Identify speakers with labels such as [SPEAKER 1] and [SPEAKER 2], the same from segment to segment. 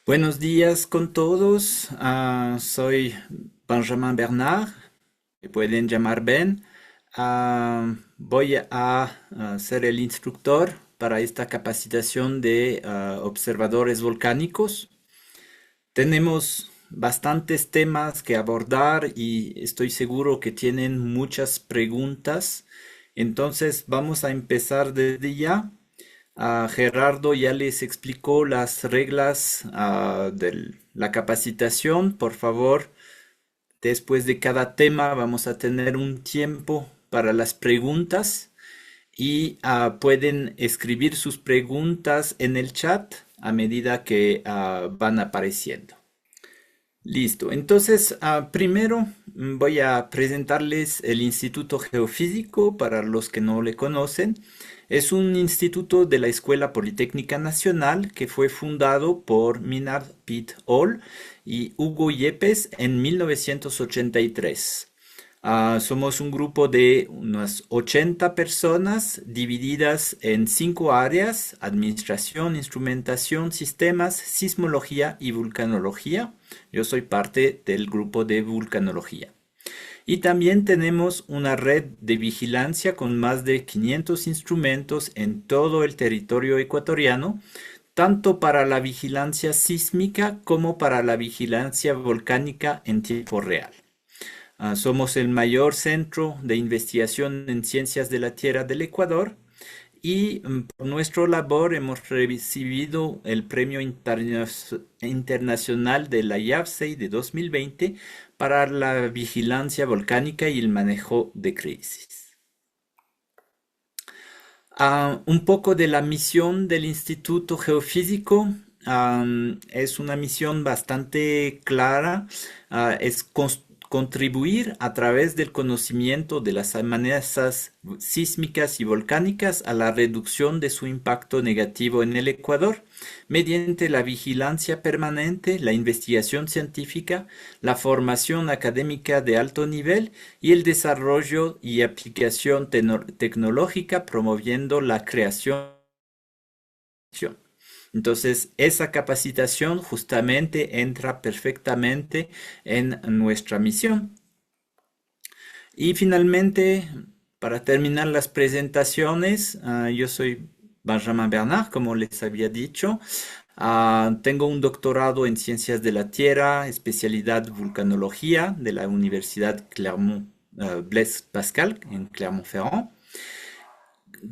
[SPEAKER 1] Buenos días con todos. Soy Benjamin Bernard, me pueden llamar Ben. Voy a ser el instructor para esta capacitación de observadores volcánicos. Tenemos bastantes temas que abordar y estoy seguro que tienen muchas preguntas. Entonces vamos a empezar desde ya. Gerardo ya les explicó las reglas de la capacitación. Por favor, después de cada tema vamos a tener un tiempo para las preguntas y pueden escribir sus preguntas en el chat a medida que van apareciendo. Listo. Entonces, primero voy a presentarles el Instituto Geofísico para los que no le conocen. Es un instituto de la Escuela Politécnica Nacional que fue fundado por Minard Pitt Hall y Hugo Yepes en 1983. Somos un grupo de unas 80 personas divididas en 5 áreas: administración, instrumentación, sistemas, sismología y vulcanología. Yo soy parte del grupo de vulcanología. Y también tenemos una red de vigilancia con más de 500 instrumentos en todo el territorio ecuatoriano, tanto para la vigilancia sísmica como para la vigilancia volcánica en tiempo real. Somos el mayor centro de investigación en ciencias de la Tierra del Ecuador y por nuestra labor hemos recibido el Premio Internacional de la IAFSEI de 2020 para la vigilancia volcánica y el manejo de crisis. Un poco de la misión del Instituto Geofísico. Es una misión bastante clara. Es contribuir a través del conocimiento de las amenazas sísmicas y volcánicas a la reducción de su impacto negativo en el Ecuador mediante la vigilancia permanente, la investigación científica, la formación académica de alto nivel y el desarrollo y aplicación tecnológica, promoviendo la creación. Entonces, esa capacitación justamente entra perfectamente en nuestra misión. Y finalmente, para terminar las presentaciones, yo soy Benjamin Bernard, como les había dicho. Tengo un doctorado en Ciencias de la Tierra, especialidad Vulcanología de la Universidad Clermont, Blaise Pascal en Clermont-Ferrand.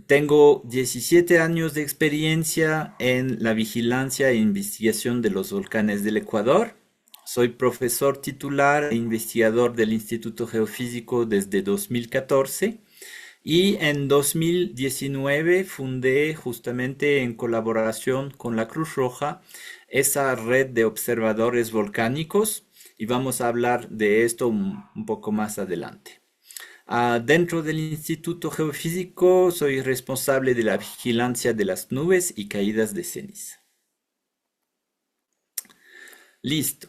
[SPEAKER 1] Tengo 17 años de experiencia en la vigilancia e investigación de los volcanes del Ecuador. Soy profesor titular e investigador del Instituto Geofísico desde 2014 y en 2019 fundé, justamente en colaboración con la Cruz Roja, esa red de observadores volcánicos, y vamos a hablar de esto un poco más adelante. Dentro del Instituto Geofísico soy responsable de la vigilancia de las nubes y caídas de ceniza. Listo.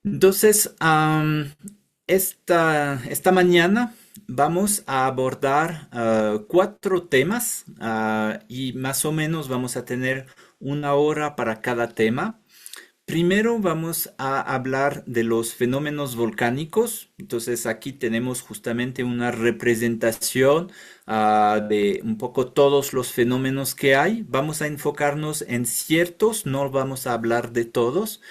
[SPEAKER 1] Entonces, esta mañana vamos a abordar 4 temas, y más o menos vamos a tener 1 hora para cada tema. Primero vamos a hablar de los fenómenos volcánicos. Entonces aquí tenemos justamente una representación de un poco todos los fenómenos que hay. Vamos a enfocarnos en ciertos, no vamos a hablar de todos,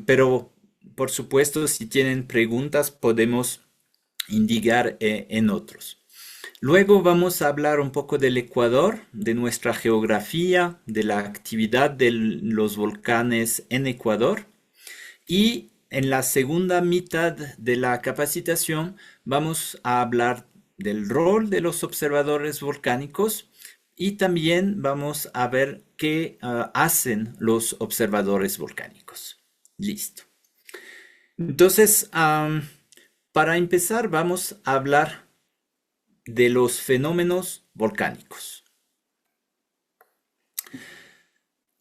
[SPEAKER 1] pero por supuesto si tienen preguntas podemos indicar en otros. Luego vamos a hablar un poco del Ecuador, de nuestra geografía, de la actividad de los volcanes en Ecuador. Y en la segunda mitad de la capacitación vamos a hablar del rol de los observadores volcánicos y también vamos a ver qué hacen los observadores volcánicos. Listo. Entonces, para empezar vamos a hablar de los fenómenos volcánicos.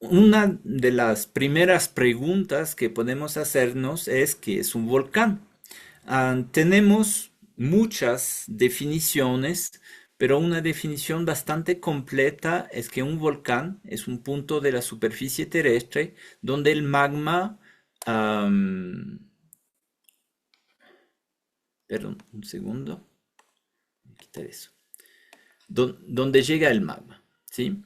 [SPEAKER 1] Una de las primeras preguntas que podemos hacernos es ¿qué es un volcán? Tenemos muchas definiciones, pero una definición bastante completa es que un volcán es un punto de la superficie terrestre donde el magma, am, perdón, un segundo, voy a quitar eso, donde llega el magma, ¿sí?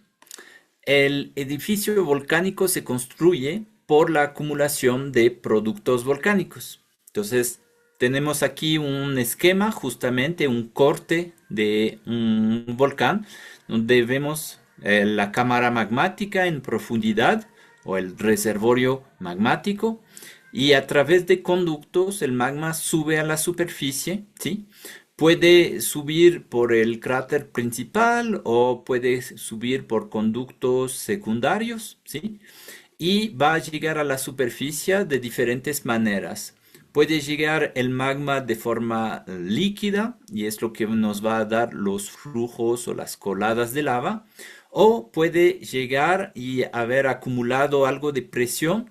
[SPEAKER 1] El edificio volcánico se construye por la acumulación de productos volcánicos. Entonces, tenemos aquí un esquema, justamente un corte de un volcán, donde vemos la cámara magmática en profundidad o el reservorio magmático y a través de conductos el magma sube a la superficie, ¿sí? Puede subir por el cráter principal o puede subir por conductos secundarios, ¿sí? Y va a llegar a la superficie de diferentes maneras. Puede llegar el magma de forma líquida y es lo que nos va a dar los flujos o las coladas de lava. O puede llegar y haber acumulado algo de presión,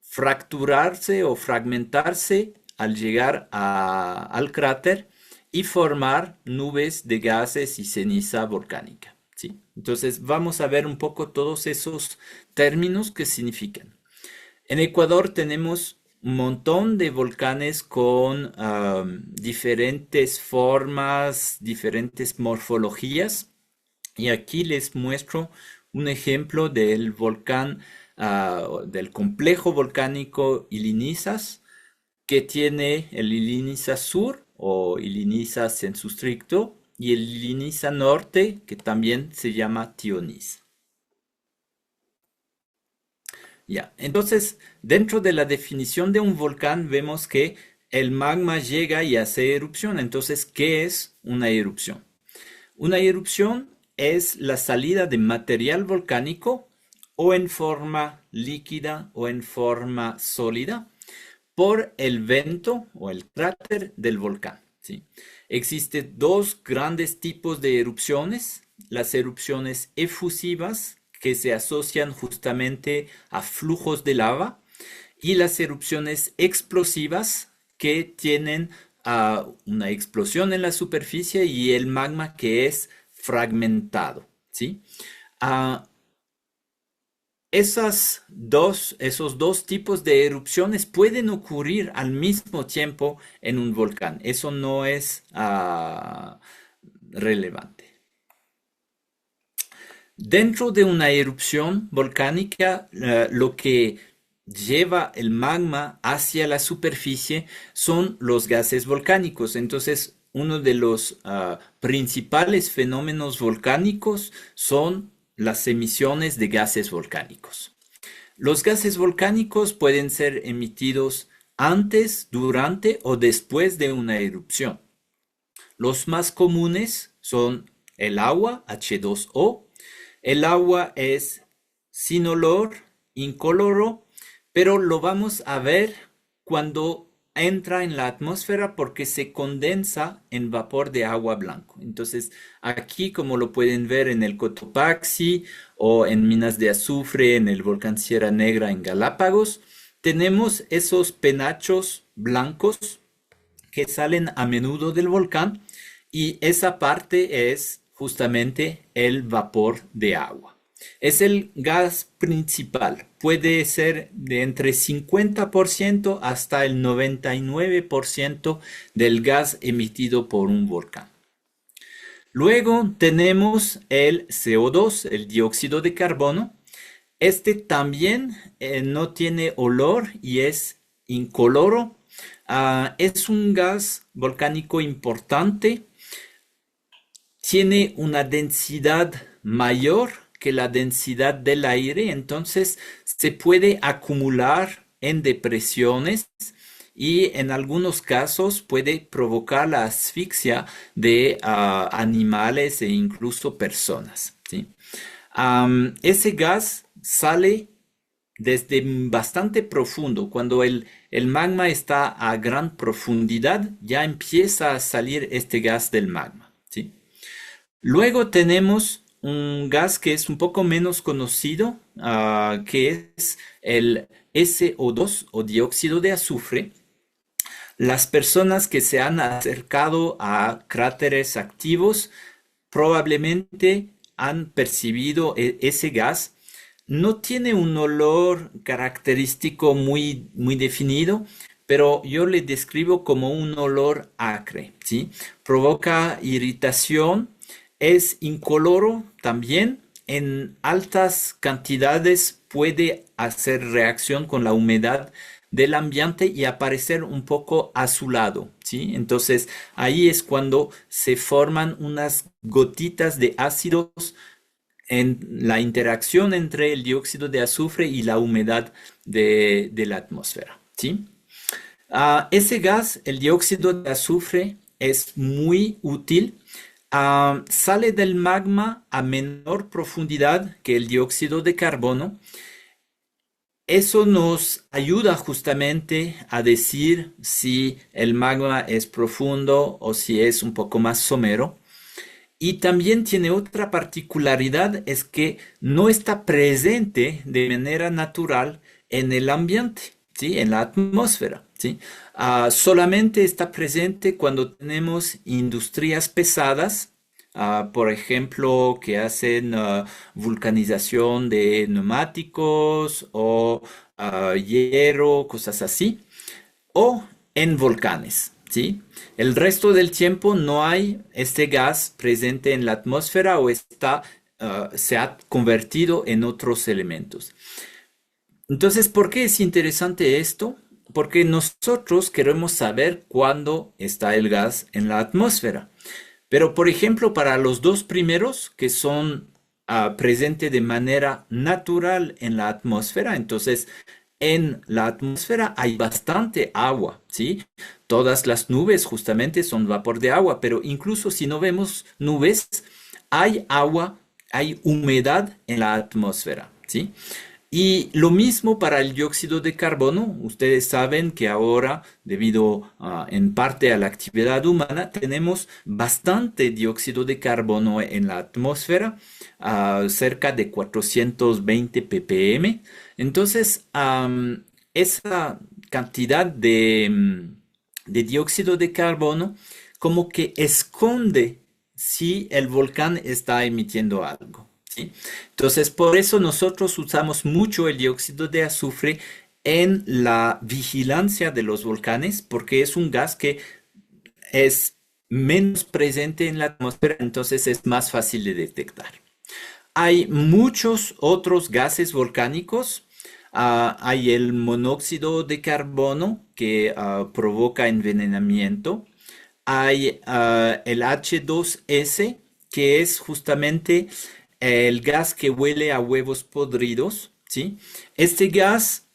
[SPEAKER 1] fracturarse o fragmentarse al llegar al cráter y formar nubes de gases y ceniza volcánica. ¿Sí? Entonces vamos a ver un poco todos esos términos que significan. En Ecuador tenemos un montón de volcanes con diferentes formas, diferentes morfologías. Y aquí les muestro un ejemplo del volcán, del complejo volcánico Ilinisas, que tiene el Iliniza Sur o Iliniza Sensustricto y el Iliniza Norte, que también se llama Tioniza. Ya, entonces, dentro de la definición de un volcán vemos que el magma llega y hace erupción. Entonces, ¿qué es una erupción? Una erupción es la salida de material volcánico o en forma líquida o en forma sólida por el vento o el cráter del volcán. ¿Sí? Existen dos grandes tipos de erupciones, las erupciones efusivas que se asocian justamente a flujos de lava y las erupciones explosivas que tienen una explosión en la superficie y el magma que es fragmentado, ¿sí? Ah, esos dos tipos de erupciones pueden ocurrir al mismo tiempo en un volcán. Eso no es relevante. Dentro de una erupción volcánica, lo que lleva el magma hacia la superficie son los gases volcánicos. Entonces, uno de los principales fenómenos volcánicos son las emisiones de gases volcánicos. Los gases volcánicos pueden ser emitidos antes, durante o después de una erupción. Los más comunes son el agua, H2O. El agua es sin olor, incoloro, pero lo vamos a ver cuando entra en la atmósfera porque se condensa en vapor de agua blanco. Entonces, aquí como lo pueden ver en el Cotopaxi o en minas de azufre en el volcán Sierra Negra en Galápagos, tenemos esos penachos blancos que salen a menudo del volcán y esa parte es justamente el vapor de agua. Es el gas principal. Puede ser de entre 50% hasta el 99% del gas emitido por un volcán. Luego tenemos el CO2, el dióxido de carbono. Este también no tiene olor y es incoloro. Es un gas volcánico importante. Tiene una densidad mayor que la densidad del aire, entonces se puede acumular en depresiones y en algunos casos puede provocar la asfixia de animales e incluso personas. ¿Sí? Ese gas sale desde bastante profundo. Cuando el magma está a gran profundidad, ya empieza a salir este gas del magma. ¿Sí? Luego tenemos un gas que es un poco menos conocido, que es el SO2 o dióxido de azufre. las personas que se han acercado a cráteres activos probablemente han percibido ese gas. No tiene un olor característico muy definido, pero yo le describo como un olor acre, ¿sí? Provoca irritación, es incoloro también. En altas cantidades puede hacer reacción con la humedad del ambiente y aparecer un poco azulado, ¿sí? Entonces ahí es cuando se forman unas gotitas de ácidos en la interacción entre el dióxido de azufre y la humedad de la atmósfera, ¿sí? Ese gas, el dióxido de azufre, es muy útil. Sale del magma a menor profundidad que el dióxido de carbono. Eso nos ayuda justamente a decir si el magma es profundo o si es un poco más somero. Y también tiene otra particularidad, es que no está presente de manera natural en el ambiente, ¿sí? En la atmósfera, ¿sí? Solamente está presente cuando tenemos industrias pesadas, por ejemplo, que hacen vulcanización de neumáticos o hierro, cosas así, o en volcanes, ¿sí? El resto del tiempo no hay este gas presente en la atmósfera o se ha convertido en otros elementos. Entonces, ¿por qué es interesante esto? Porque nosotros queremos saber cuándo está el gas en la atmósfera. Pero, por ejemplo, para los dos primeros, que son presentes de manera natural en la atmósfera, entonces en la atmósfera hay bastante agua, ¿sí? Todas las nubes justamente son vapor de agua, pero incluso si no vemos nubes, hay agua, hay humedad en la atmósfera, ¿sí? Y lo mismo para el dióxido de carbono. Ustedes saben que ahora, debido en parte a la actividad humana, tenemos bastante dióxido de carbono en la atmósfera, cerca de 420 ppm. Entonces, esa cantidad de dióxido de carbono como que esconde si el volcán está emitiendo algo, ¿sí? Entonces, por eso nosotros usamos mucho el dióxido de azufre en la vigilancia de los volcanes, porque es un gas que es menos presente en la atmósfera, entonces es más fácil de detectar. Hay muchos otros gases volcánicos. Hay el monóxido de carbono que provoca envenenamiento. Hay el H2S, que es justamente el gas que huele a huevos podridos, ¿sí? Este gas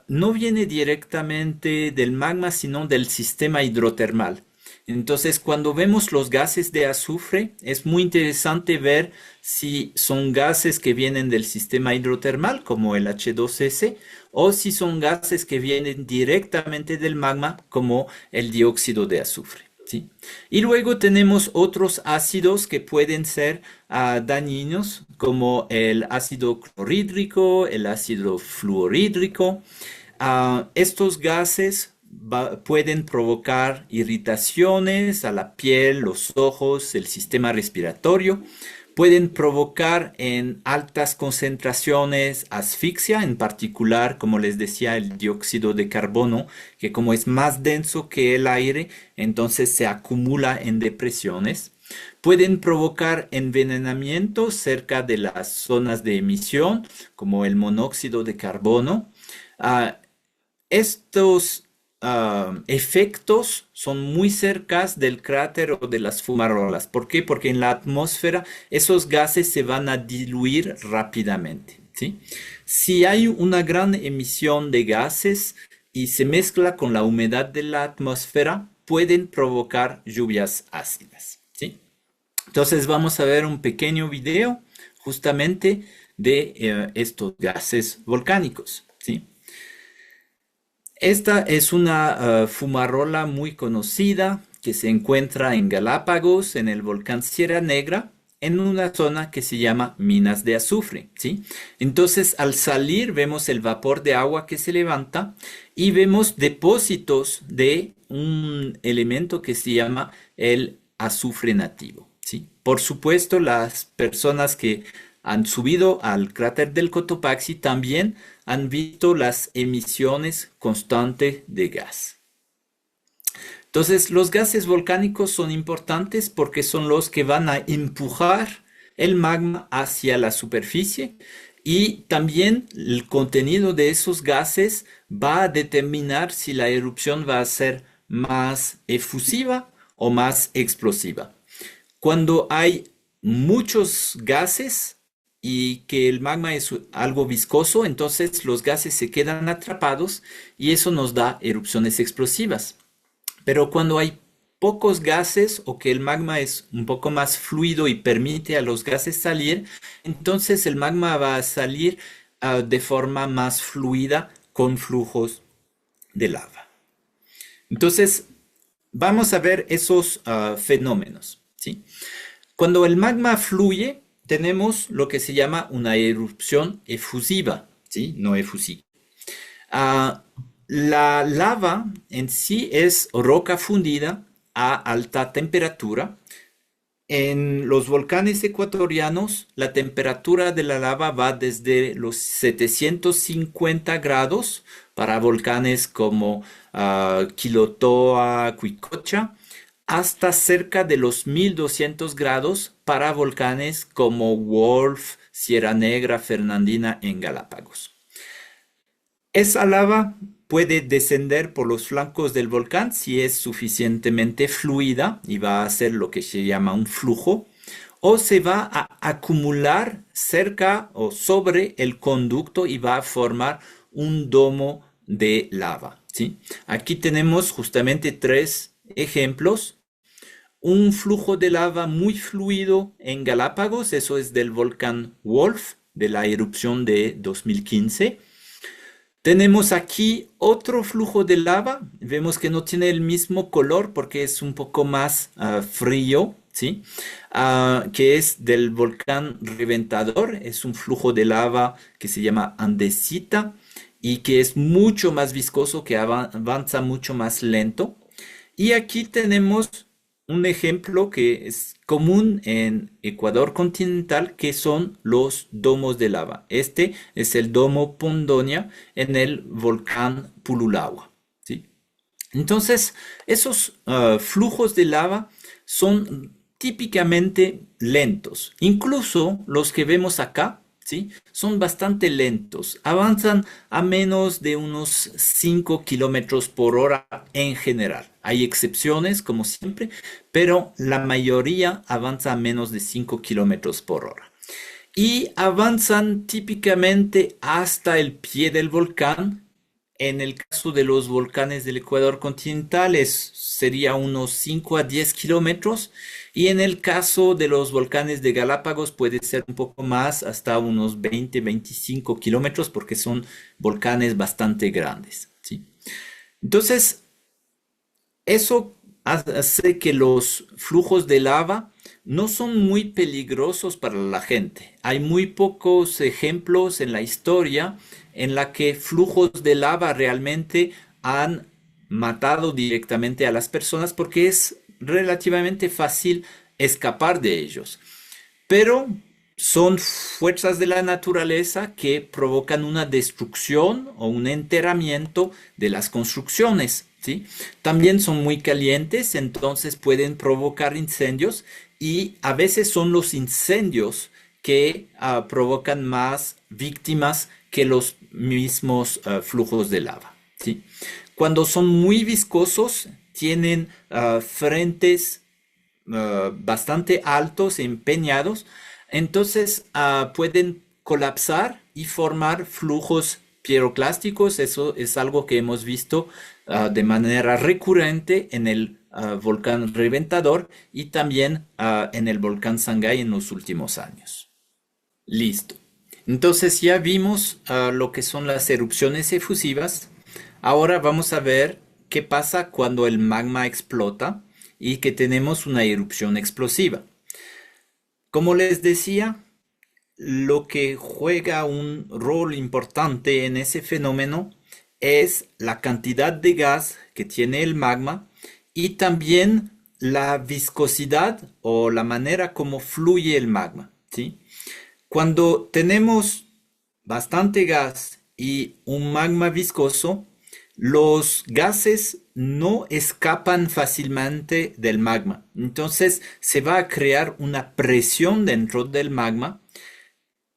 [SPEAKER 1] no viene directamente del magma, sino del sistema hidrotermal. Entonces, cuando vemos los gases de azufre, es muy interesante ver si son gases que vienen del sistema hidrotermal, como el H2S, o si son gases que vienen directamente del magma, como el dióxido de azufre, ¿sí? Y luego tenemos otros ácidos que pueden ser dañinos, como el ácido clorhídrico, el ácido fluorhídrico. Estos gases pueden provocar irritaciones a la piel, los ojos, el sistema respiratorio. Pueden provocar en altas concentraciones asfixia, en particular, como les decía, el dióxido de carbono, que como es más denso que el aire, entonces se acumula en depresiones. Pueden provocar envenenamiento cerca de las zonas de emisión, como el monóxido de carbono. Ah, Estos efectos son muy cercas del cráter o de las fumarolas. ¿Por qué? Porque en la atmósfera esos gases se van a diluir rápidamente, ¿sí? Si hay una gran emisión de gases y se mezcla con la humedad de la atmósfera, pueden provocar lluvias ácidas, ¿sí? Entonces vamos a ver un pequeño video justamente de estos gases volcánicos, ¿sí? Esta es una fumarola muy conocida que se encuentra en Galápagos, en el volcán Sierra Negra. en una zona que se llama minas de azufre, ¿sí? Entonces, al salir vemos el vapor de agua que se levanta y vemos depósitos de un elemento que se llama el azufre nativo, ¿sí? Por supuesto, las personas que han subido al cráter del Cotopaxi también han visto las emisiones constantes de gas. Entonces, los gases volcánicos son importantes porque son los que van a empujar el magma hacia la superficie y también el contenido de esos gases va a determinar si la erupción va a ser más efusiva o más explosiva. Cuando hay muchos gases y que el magma es algo viscoso, entonces los gases se quedan atrapados y eso nos da erupciones explosivas. Pero cuando hay pocos gases o que el magma es un poco más fluido y permite a los gases salir, entonces el magma va a salir de forma más fluida con flujos de lava. Entonces, vamos a ver esos fenómenos, ¿sí? Cuando el magma fluye, tenemos lo que se llama una erupción efusiva, ¿sí? No efusiva. Ah, la lava en sí es roca fundida a alta temperatura. En los volcanes ecuatorianos, la temperatura de la lava va desde los 750 grados para volcanes como Quilotoa, Cuicocha, hasta cerca de los 1200 grados para volcanes como Wolf, Sierra Negra, Fernandina en Galápagos. Esa lava puede descender por los flancos del volcán si es suficientemente fluida y va a hacer lo que se llama un flujo, o se va a acumular cerca o sobre el conducto y va a formar un domo de lava, ¿sí? Aquí tenemos justamente tres ejemplos. Un flujo de lava muy fluido en Galápagos, eso es del volcán Wolf, de la erupción de 2015. Tenemos aquí otro flujo de lava. Vemos que no tiene el mismo color porque es un poco más frío, ¿sí? Que es del volcán Reventador. Es un flujo de lava que se llama andesita y que es mucho más viscoso, que avanza mucho más lento. Y aquí tenemos un ejemplo que es común en Ecuador continental, que son los domos de lava. Este es el domo Pondonia en el volcán Pululagua, ¿sí? Entonces, esos flujos de lava son típicamente lentos. Incluso los que vemos acá, ¿sí? Son bastante lentos. Avanzan a menos de unos 5 kilómetros por hora en general. Hay excepciones, como siempre, pero la mayoría avanza a menos de 5 kilómetros por hora. Y avanzan típicamente hasta el pie del volcán. En el caso de los volcanes del Ecuador continental sería unos 5 a 10 kilómetros y en el caso de los volcanes de Galápagos puede ser un poco más, hasta unos 20-25 kilómetros porque son volcanes bastante grandes, ¿sí? Entonces, eso hace que los flujos de lava no son muy peligrosos para la gente. Hay muy pocos ejemplos en la historia en la que flujos de lava realmente han matado directamente a las personas porque es relativamente fácil escapar de ellos. Pero son fuerzas de la naturaleza que provocan una destrucción o un enterramiento de las construcciones, ¿sí? También son muy calientes, entonces pueden provocar incendios y a veces son los incendios que provocan más víctimas que los mismos flujos de lava, ¿sí? Cuando son muy viscosos, tienen frentes bastante altos, empeñados, entonces pueden colapsar y formar flujos piroclásticos. Eso es algo que hemos visto de manera recurrente en el volcán Reventador y también en el volcán Sangay en los últimos años. Listo. Entonces ya vimos lo que son las erupciones efusivas. Ahora vamos a ver qué pasa cuando el magma explota y que tenemos una erupción explosiva. Como les decía, lo que juega un rol importante en ese fenómeno es la cantidad de gas que tiene el magma y también la viscosidad o la manera como fluye el magma, ¿sí? Cuando tenemos bastante gas y un magma viscoso, los gases no escapan fácilmente del magma. Entonces se va a crear una presión dentro del magma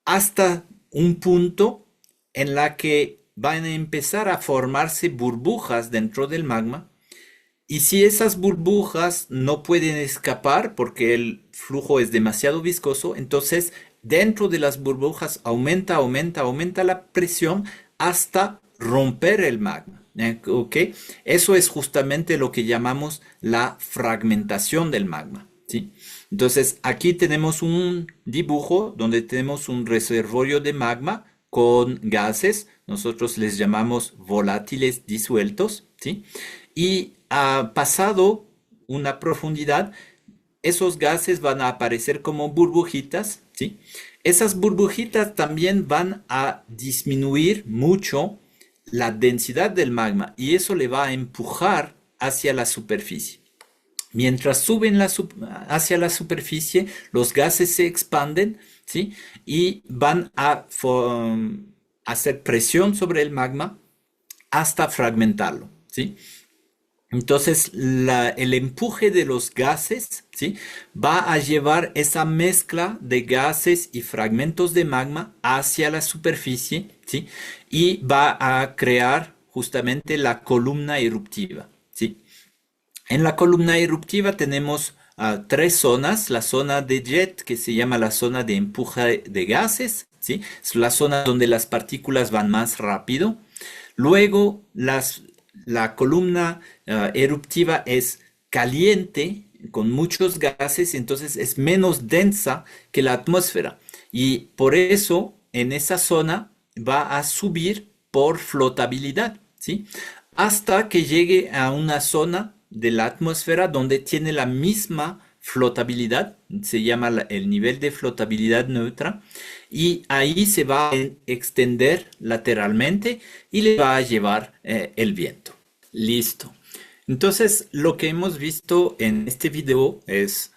[SPEAKER 1] hasta un punto en la que van a empezar a formarse burbujas dentro del magma. Y si esas burbujas no pueden escapar porque el flujo es demasiado viscoso, entonces dentro de las burbujas aumenta la presión hasta romper el magma. ¿Ok? Eso es justamente lo que llamamos la fragmentación del magma. ¿Sí? Entonces aquí tenemos un dibujo donde tenemos un reservorio de magma con gases. Nosotros les llamamos volátiles disueltos. ¿Sí? Y pasado una profundidad, esos gases van a aparecer como burbujitas, ¿sí? Esas burbujitas también van a disminuir mucho la densidad del magma y eso le va a empujar hacia la superficie. Mientras suben hacia la superficie, los gases se expanden, ¿sí? Y van a hacer presión sobre el magma hasta fragmentarlo, ¿sí? Entonces, el empuje de los gases, ¿sí? Va a llevar esa mezcla de gases y fragmentos de magma hacia la superficie, ¿sí? Y va a crear justamente la columna eruptiva, ¿sí? En la columna eruptiva tenemos tres zonas. La zona de jet, que se llama la zona de empuje de gases, ¿sí? Es la zona donde las partículas van más rápido. Luego, la columna eruptiva es caliente, con muchos gases, entonces es menos densa que la atmósfera. Y por eso, en esa zona va a subir por flotabilidad, ¿sí? Hasta que llegue a una zona de la atmósfera donde tiene la misma flotabilidad, se llama el nivel de flotabilidad neutra, y ahí se va a extender lateralmente y le va a llevar el viento. Listo. Entonces, lo que hemos visto en este video es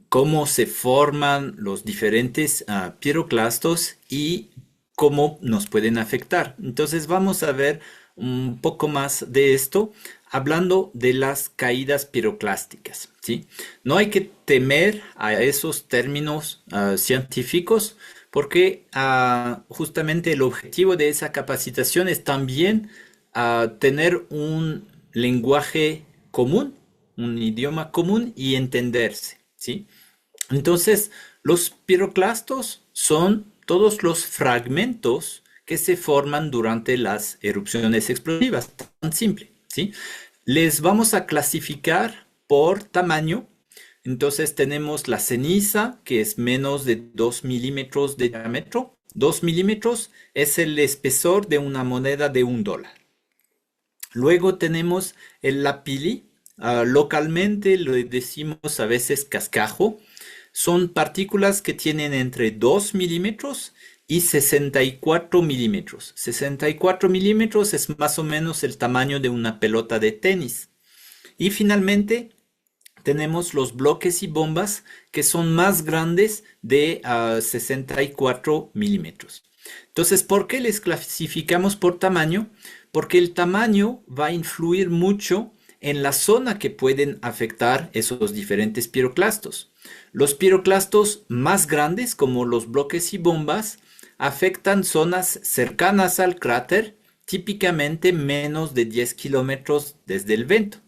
[SPEAKER 1] cómo se forman los diferentes piroclastos y cómo nos pueden afectar. Entonces, vamos a ver un poco más de esto hablando de las caídas piroclásticas, ¿sí? No hay que temer a esos términos científicos porque justamente el objetivo de esa capacitación es también tener un lenguaje común, un idioma común y entenderse, ¿sí? Entonces, los piroclastos son todos los fragmentos que se forman durante las erupciones explosivas, tan simple, ¿sí? Les vamos a clasificar por tamaño. Entonces tenemos la ceniza, que es menos de 2 milímetros de diámetro. 2 milímetros es el espesor de una moneda de $1. Luego tenemos el lapili, localmente lo decimos a veces cascajo. Son partículas que tienen entre 2 milímetros y 64 milímetros. 64 milímetros es más o menos el tamaño de una pelota de tenis. Y finalmente tenemos los bloques y bombas que son más grandes de 64 milímetros. Entonces, ¿por qué les clasificamos por tamaño? Porque el tamaño va a influir mucho en la zona que pueden afectar esos diferentes piroclastos. Los piroclastos más grandes, como los bloques y bombas, afectan zonas cercanas al cráter, típicamente menos de 10 kilómetros desde el vento.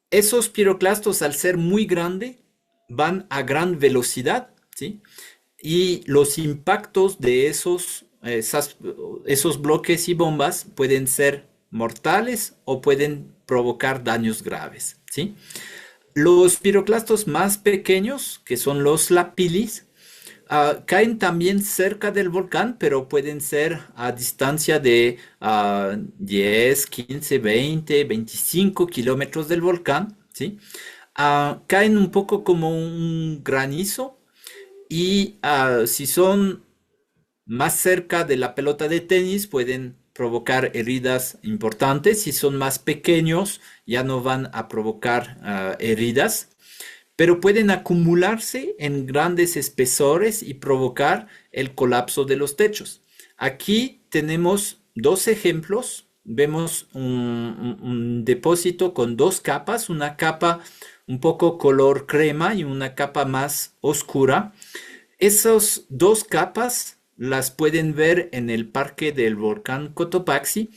[SPEAKER 1] Esos piroclastos, al ser muy grandes, van a gran velocidad, ¿sí? Y los impactos de esos bloques y bombas pueden ser mortales o pueden provocar daños graves, ¿sí? Los piroclastos más pequeños, que son los lapilis, caen también cerca del volcán, pero pueden ser a distancia de 10, 15, 20, 25 kilómetros del volcán, ¿sí? caen un poco como un granizo y si son más cerca de la pelota de tenis pueden provocar heridas importantes. Si son más pequeños ya no van a provocar heridas, pero pueden acumularse en grandes espesores y provocar el colapso de los techos. Aquí tenemos dos ejemplos. Vemos un depósito con dos capas, una capa un poco color crema y una capa más oscura. Esas dos capas las pueden ver en el parque del volcán Cotopaxi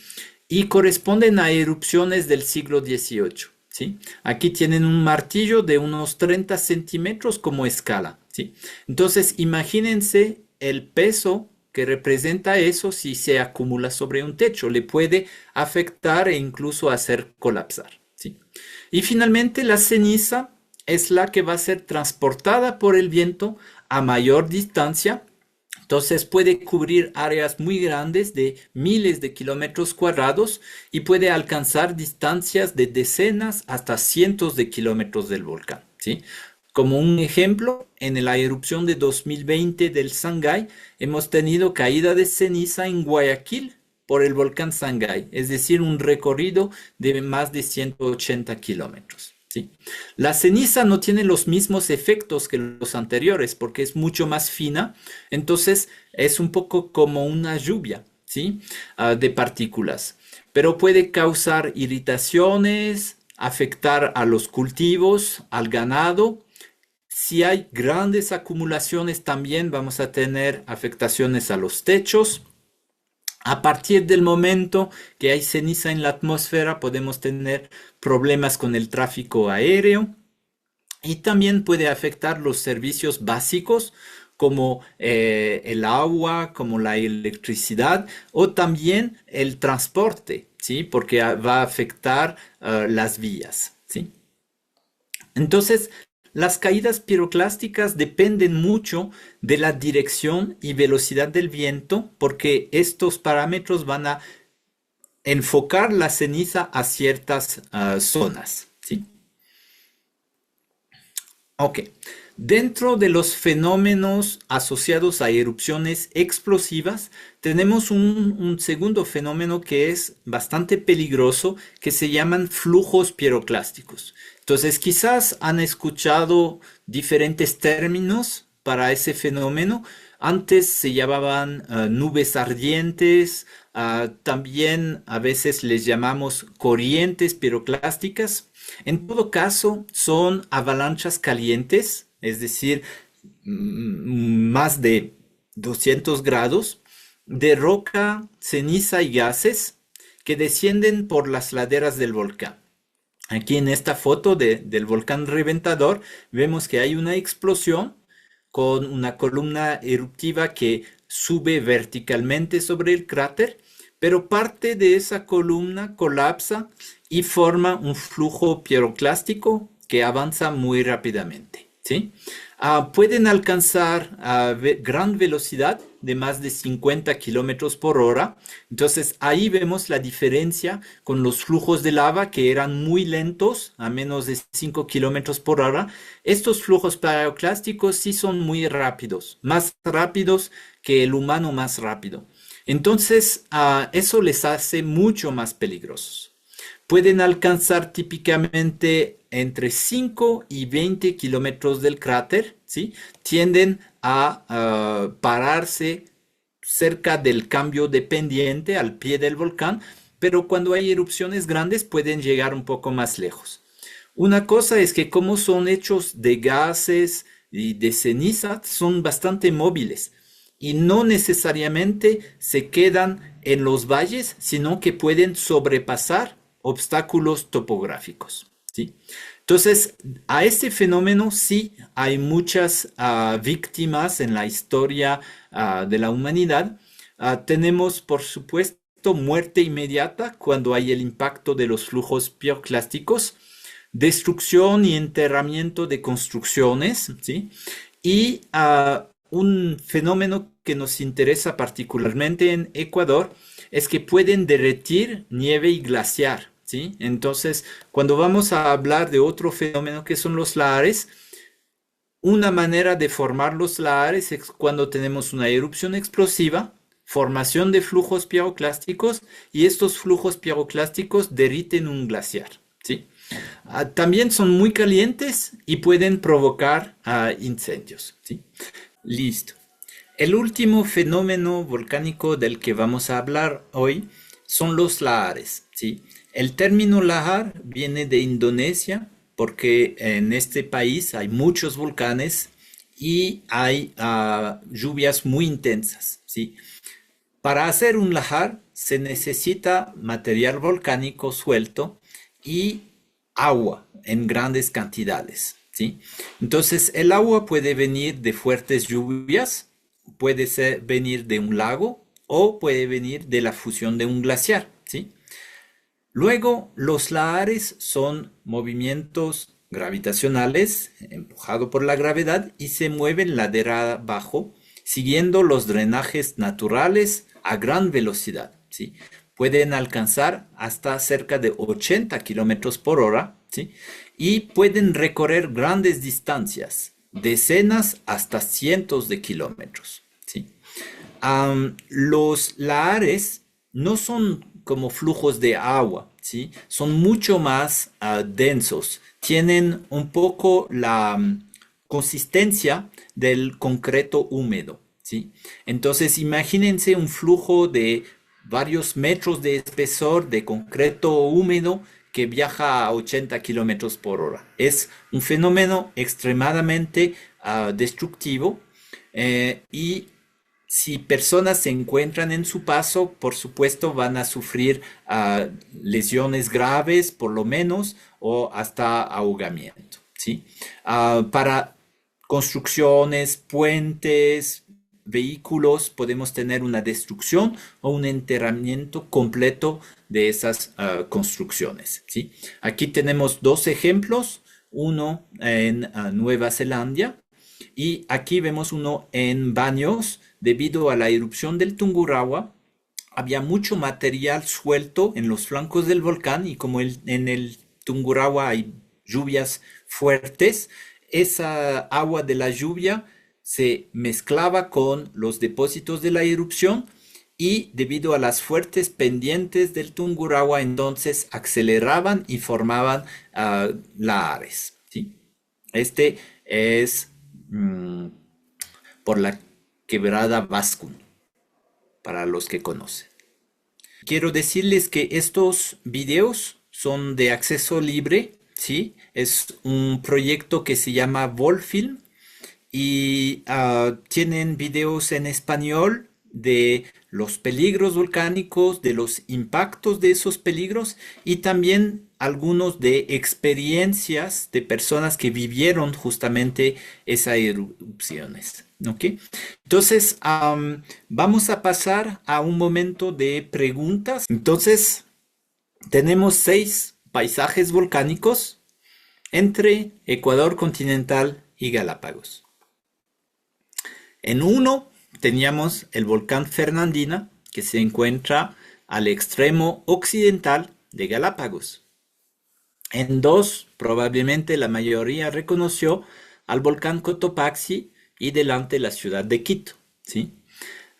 [SPEAKER 1] y corresponden a erupciones del siglo XVIII. ¿Sí? Aquí tienen un martillo de unos 30 centímetros como escala. ¿Sí? Entonces, imagínense el peso que representa eso si se acumula sobre un techo. Le puede afectar e incluso hacer colapsar. ¿Sí? Y finalmente, la ceniza es la que va a ser transportada por el viento a mayor distancia. Entonces puede cubrir áreas muy grandes de miles de kilómetros cuadrados y puede alcanzar distancias de decenas hasta cientos de kilómetros del volcán, ¿sí? Como un ejemplo, en la erupción de 2020 del Sangay hemos tenido caída de ceniza en Guayaquil por el volcán Sangay, es decir, un recorrido de más de 180 kilómetros. ¿Sí? La ceniza no tiene los mismos efectos que los anteriores porque es mucho más fina, entonces es un poco como una lluvia, ¿sí? De partículas, pero puede causar irritaciones, afectar a los cultivos, al ganado. Si hay grandes acumulaciones también vamos a tener afectaciones a los techos. A partir del momento que hay ceniza en la atmósfera, podemos tener problemas con el tráfico aéreo y también puede afectar los servicios básicos como el agua, como la electricidad o también el transporte, ¿sí? Porque va a afectar las vías, ¿sí? Entonces, las caídas piroclásticas dependen mucho de la dirección y velocidad del viento, porque estos parámetros van a enfocar la ceniza a ciertas zonas, ¿sí? Ok. Dentro de los fenómenos asociados a erupciones explosivas, tenemos un segundo fenómeno que es bastante peligroso, que se llaman flujos piroclásticos. Entonces, quizás han escuchado diferentes términos para ese fenómeno. Antes se llamaban nubes ardientes, también a veces les llamamos corrientes piroclásticas. En todo caso, son avalanchas calientes, es decir, más de 200 grados de roca, ceniza y gases que descienden por las laderas del volcán. Aquí en esta foto del volcán reventador vemos que hay una explosión con una columna eruptiva que sube verticalmente sobre el cráter, pero parte de esa columna colapsa y forma un flujo piroclástico que avanza muy rápidamente, ¿sí? Pueden alcanzar gran velocidad de más de 50 kilómetros por hora. Entonces ahí vemos la diferencia con los flujos de lava que eran muy lentos, a menos de 5 kilómetros por hora. Estos flujos piroclásticos sí son muy rápidos, más rápidos que el humano más rápido. Entonces eso les hace mucho más peligrosos. Pueden alcanzar típicamente entre 5 y 20 kilómetros del cráter, ¿sí? Tienden a pararse cerca del cambio de pendiente al pie del volcán, pero cuando hay erupciones grandes pueden llegar un poco más lejos. Una cosa es que como son hechos de gases y de ceniza, son bastante móviles y no necesariamente se quedan en los valles, sino que pueden sobrepasar obstáculos topográficos, ¿sí? Entonces, a este fenómeno sí hay muchas víctimas en la historia de la humanidad. Tenemos, por supuesto, muerte inmediata cuando hay el impacto de los flujos piroclásticos, destrucción y enterramiento de construcciones, ¿sí? Y un fenómeno que nos interesa particularmente en Ecuador es que pueden derretir nieve y glaciar, ¿sí? Entonces, cuando vamos a hablar de otro fenómeno que son los lahares, una manera de formar los lahares es cuando tenemos una erupción explosiva, formación de flujos piroclásticos y estos flujos piroclásticos derriten un glaciar, ¿sí? También son muy calientes y pueden provocar incendios, ¿sí? Listo. El último fenómeno volcánico del que vamos a hablar hoy son los lahares, ¿sí? El término lahar viene de Indonesia porque en este país hay muchos volcanes y hay lluvias muy intensas, ¿sí? Para hacer un lahar se necesita material volcánico suelto y agua en grandes cantidades, ¿sí? Entonces el agua puede venir de fuertes lluvias, venir de un lago o puede venir de la fusión de un glaciar, ¿sí? Luego, los lahares son movimientos gravitacionales empujados por la gravedad y se mueven ladera abajo siguiendo los drenajes naturales a gran velocidad, ¿sí? Pueden alcanzar hasta cerca de 80 kilómetros por hora, ¿sí? Y pueden recorrer grandes distancias, decenas hasta cientos de kilómetros, ¿sí? Los lahares no son como flujos de agua, ¿sí? Son mucho más densos. Tienen un poco la consistencia del concreto húmedo, ¿sí? Entonces, imagínense un flujo de varios metros de espesor de concreto húmedo que viaja a 80 kilómetros por hora. Es un fenómeno extremadamente destructivo y si personas se encuentran en su paso, por supuesto van a sufrir lesiones graves, por lo menos, o hasta ahogamiento, ¿sí? Para construcciones, puentes, vehículos, podemos tener una destrucción o un enterramiento completo de esas construcciones, ¿sí? Aquí tenemos dos ejemplos, uno en Nueva Zelanda y aquí vemos uno en Baños. Debido a la erupción del Tungurahua, había mucho material suelto en los flancos del volcán y como en el Tungurahua hay lluvias fuertes, esa agua de la lluvia se mezclaba con los depósitos de la erupción y debido a las fuertes pendientes del Tungurahua, entonces aceleraban y formaban lahares, ¿sí? Este es por la quebrada Vascun, para los que conocen. Quiero decirles que estos videos son de acceso libre, ¿sí? Es un proyecto que se llama Volfilm y tienen videos en español de los peligros volcánicos, de los impactos de esos peligros y también algunos de experiencias de personas que vivieron justamente esas erupciones. ¿Ok? Entonces, vamos a pasar a un momento de preguntas. Entonces, tenemos 6 paisajes volcánicos entre Ecuador continental y Galápagos. En uno teníamos el volcán Fernandina, que se encuentra al extremo occidental de Galápagos. En 2, probablemente la mayoría reconoció al volcán Cotopaxi y delante la ciudad de Quito, ¿sí?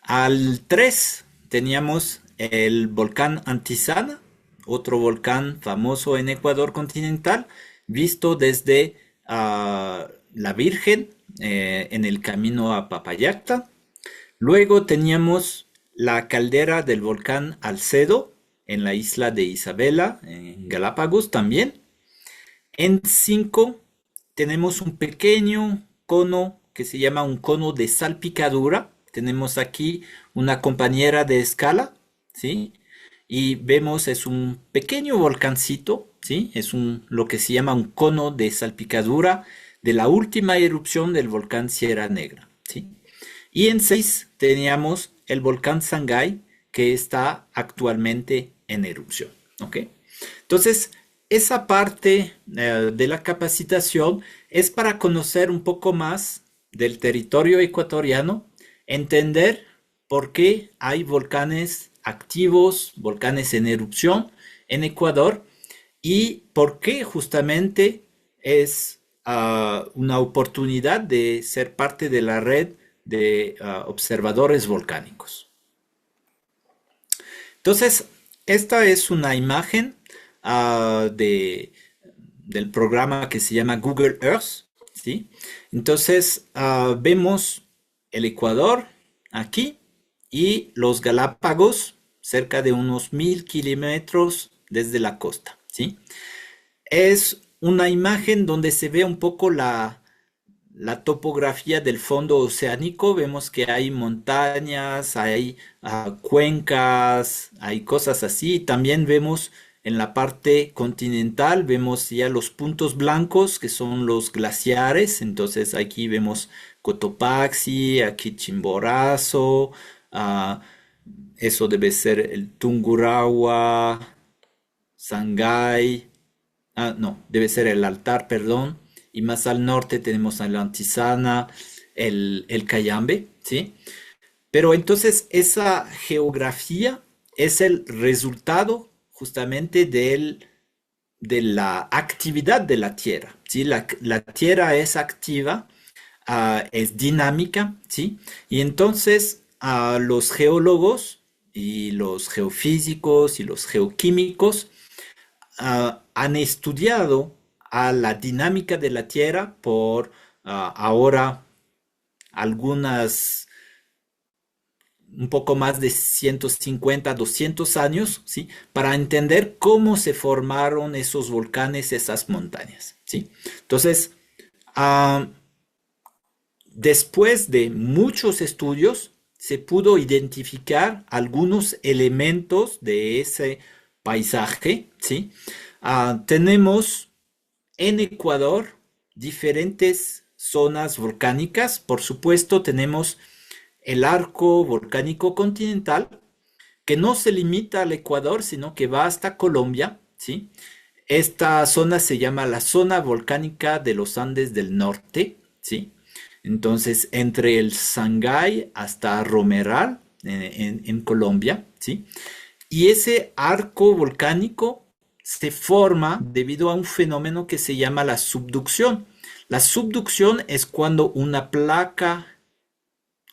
[SPEAKER 1] Al 3 teníamos el volcán Antizana, otro volcán famoso en Ecuador continental, visto desde la Virgen en el camino a Papayacta. Luego teníamos la caldera del volcán Alcedo en la isla de Isabela, en Galápagos también. En 5 tenemos un pequeño cono que se llama un cono de salpicadura. Tenemos aquí una compañera de escala, ¿sí? Y vemos es un pequeño volcancito, ¿sí? Es lo que se llama un cono de salpicadura de la última erupción del volcán Sierra Negra, ¿sí? Y en 6 teníamos el volcán Sangay que está actualmente en erupción, ¿ok? Entonces, esa parte de la capacitación es para conocer un poco más del territorio ecuatoriano, entender por qué hay volcanes activos, volcanes en erupción en Ecuador y por qué justamente es una oportunidad de ser parte de la red de observadores volcánicos. Entonces, esta es una imagen de, del programa que se llama Google Earth, ¿sí? Entonces, vemos el Ecuador aquí y los Galápagos cerca de unos 1000 kilómetros desde la costa, ¿sí? Es una imagen donde se ve un poco la topografía del fondo oceánico. Vemos que hay montañas, hay cuencas, hay cosas así. También vemos en la parte continental, vemos ya los puntos blancos que son los glaciares. Entonces aquí vemos Cotopaxi, aquí Chimborazo, ah, eso debe ser el Tungurahua, Sangay, no, debe ser el altar, perdón. Y más al norte tenemos a la Antisana, el Cayambe, ¿sí? Pero entonces esa geografía es el resultado justamente de la actividad de la Tierra, ¿sí? La Tierra es activa, es dinámica, ¿sí? Y entonces los geólogos y los geofísicos y los geoquímicos han estudiado a la dinámica de la Tierra por ahora algunas, un poco más de 150, 200 años, ¿sí? Para entender cómo se formaron esos volcanes, esas montañas, ¿sí? Entonces, ah, después de muchos estudios, se pudo identificar algunos elementos de ese paisaje, ¿sí? Tenemos en Ecuador diferentes zonas volcánicas. Por supuesto, tenemos el arco volcánico continental, que no se limita al Ecuador, sino que va hasta Colombia, ¿sí? Esta zona se llama la zona volcánica de los Andes del Norte, ¿sí? Entonces, entre el Sangay hasta Romeral, en Colombia, ¿sí? Y ese arco volcánico se forma debido a un fenómeno que se llama la subducción. La subducción es cuando una placa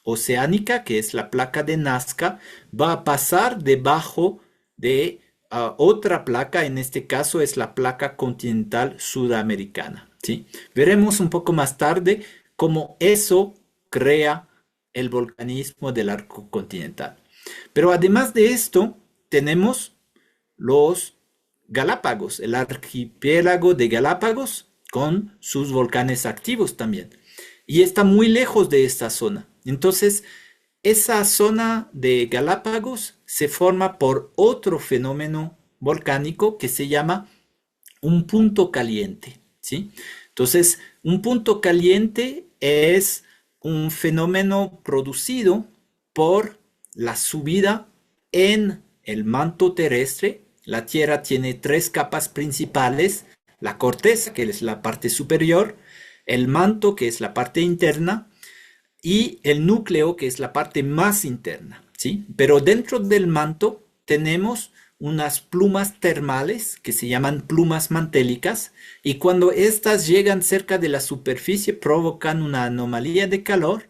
[SPEAKER 1] oceánica, que es la placa de Nazca, va a pasar debajo de otra placa, en este caso es la placa continental sudamericana, ¿sí? Veremos un poco más tarde cómo eso crea el volcanismo del arco continental. Pero además de esto, tenemos los Galápagos, el archipiélago de Galápagos con sus volcanes activos también. Y está muy lejos de esta zona. Entonces, esa zona de Galápagos se forma por otro fenómeno volcánico que se llama un punto caliente, ¿sí? Entonces, un punto caliente es un fenómeno producido por la subida en el manto terrestre. La Tierra tiene tres capas principales: la corteza, que es la parte superior, el manto, que es la parte interna, y el núcleo, que es la parte más interna, ¿sí? Pero dentro del manto tenemos unas plumas termales que se llaman plumas mantélicas, y cuando estas llegan cerca de la superficie provocan una anomalía de calor,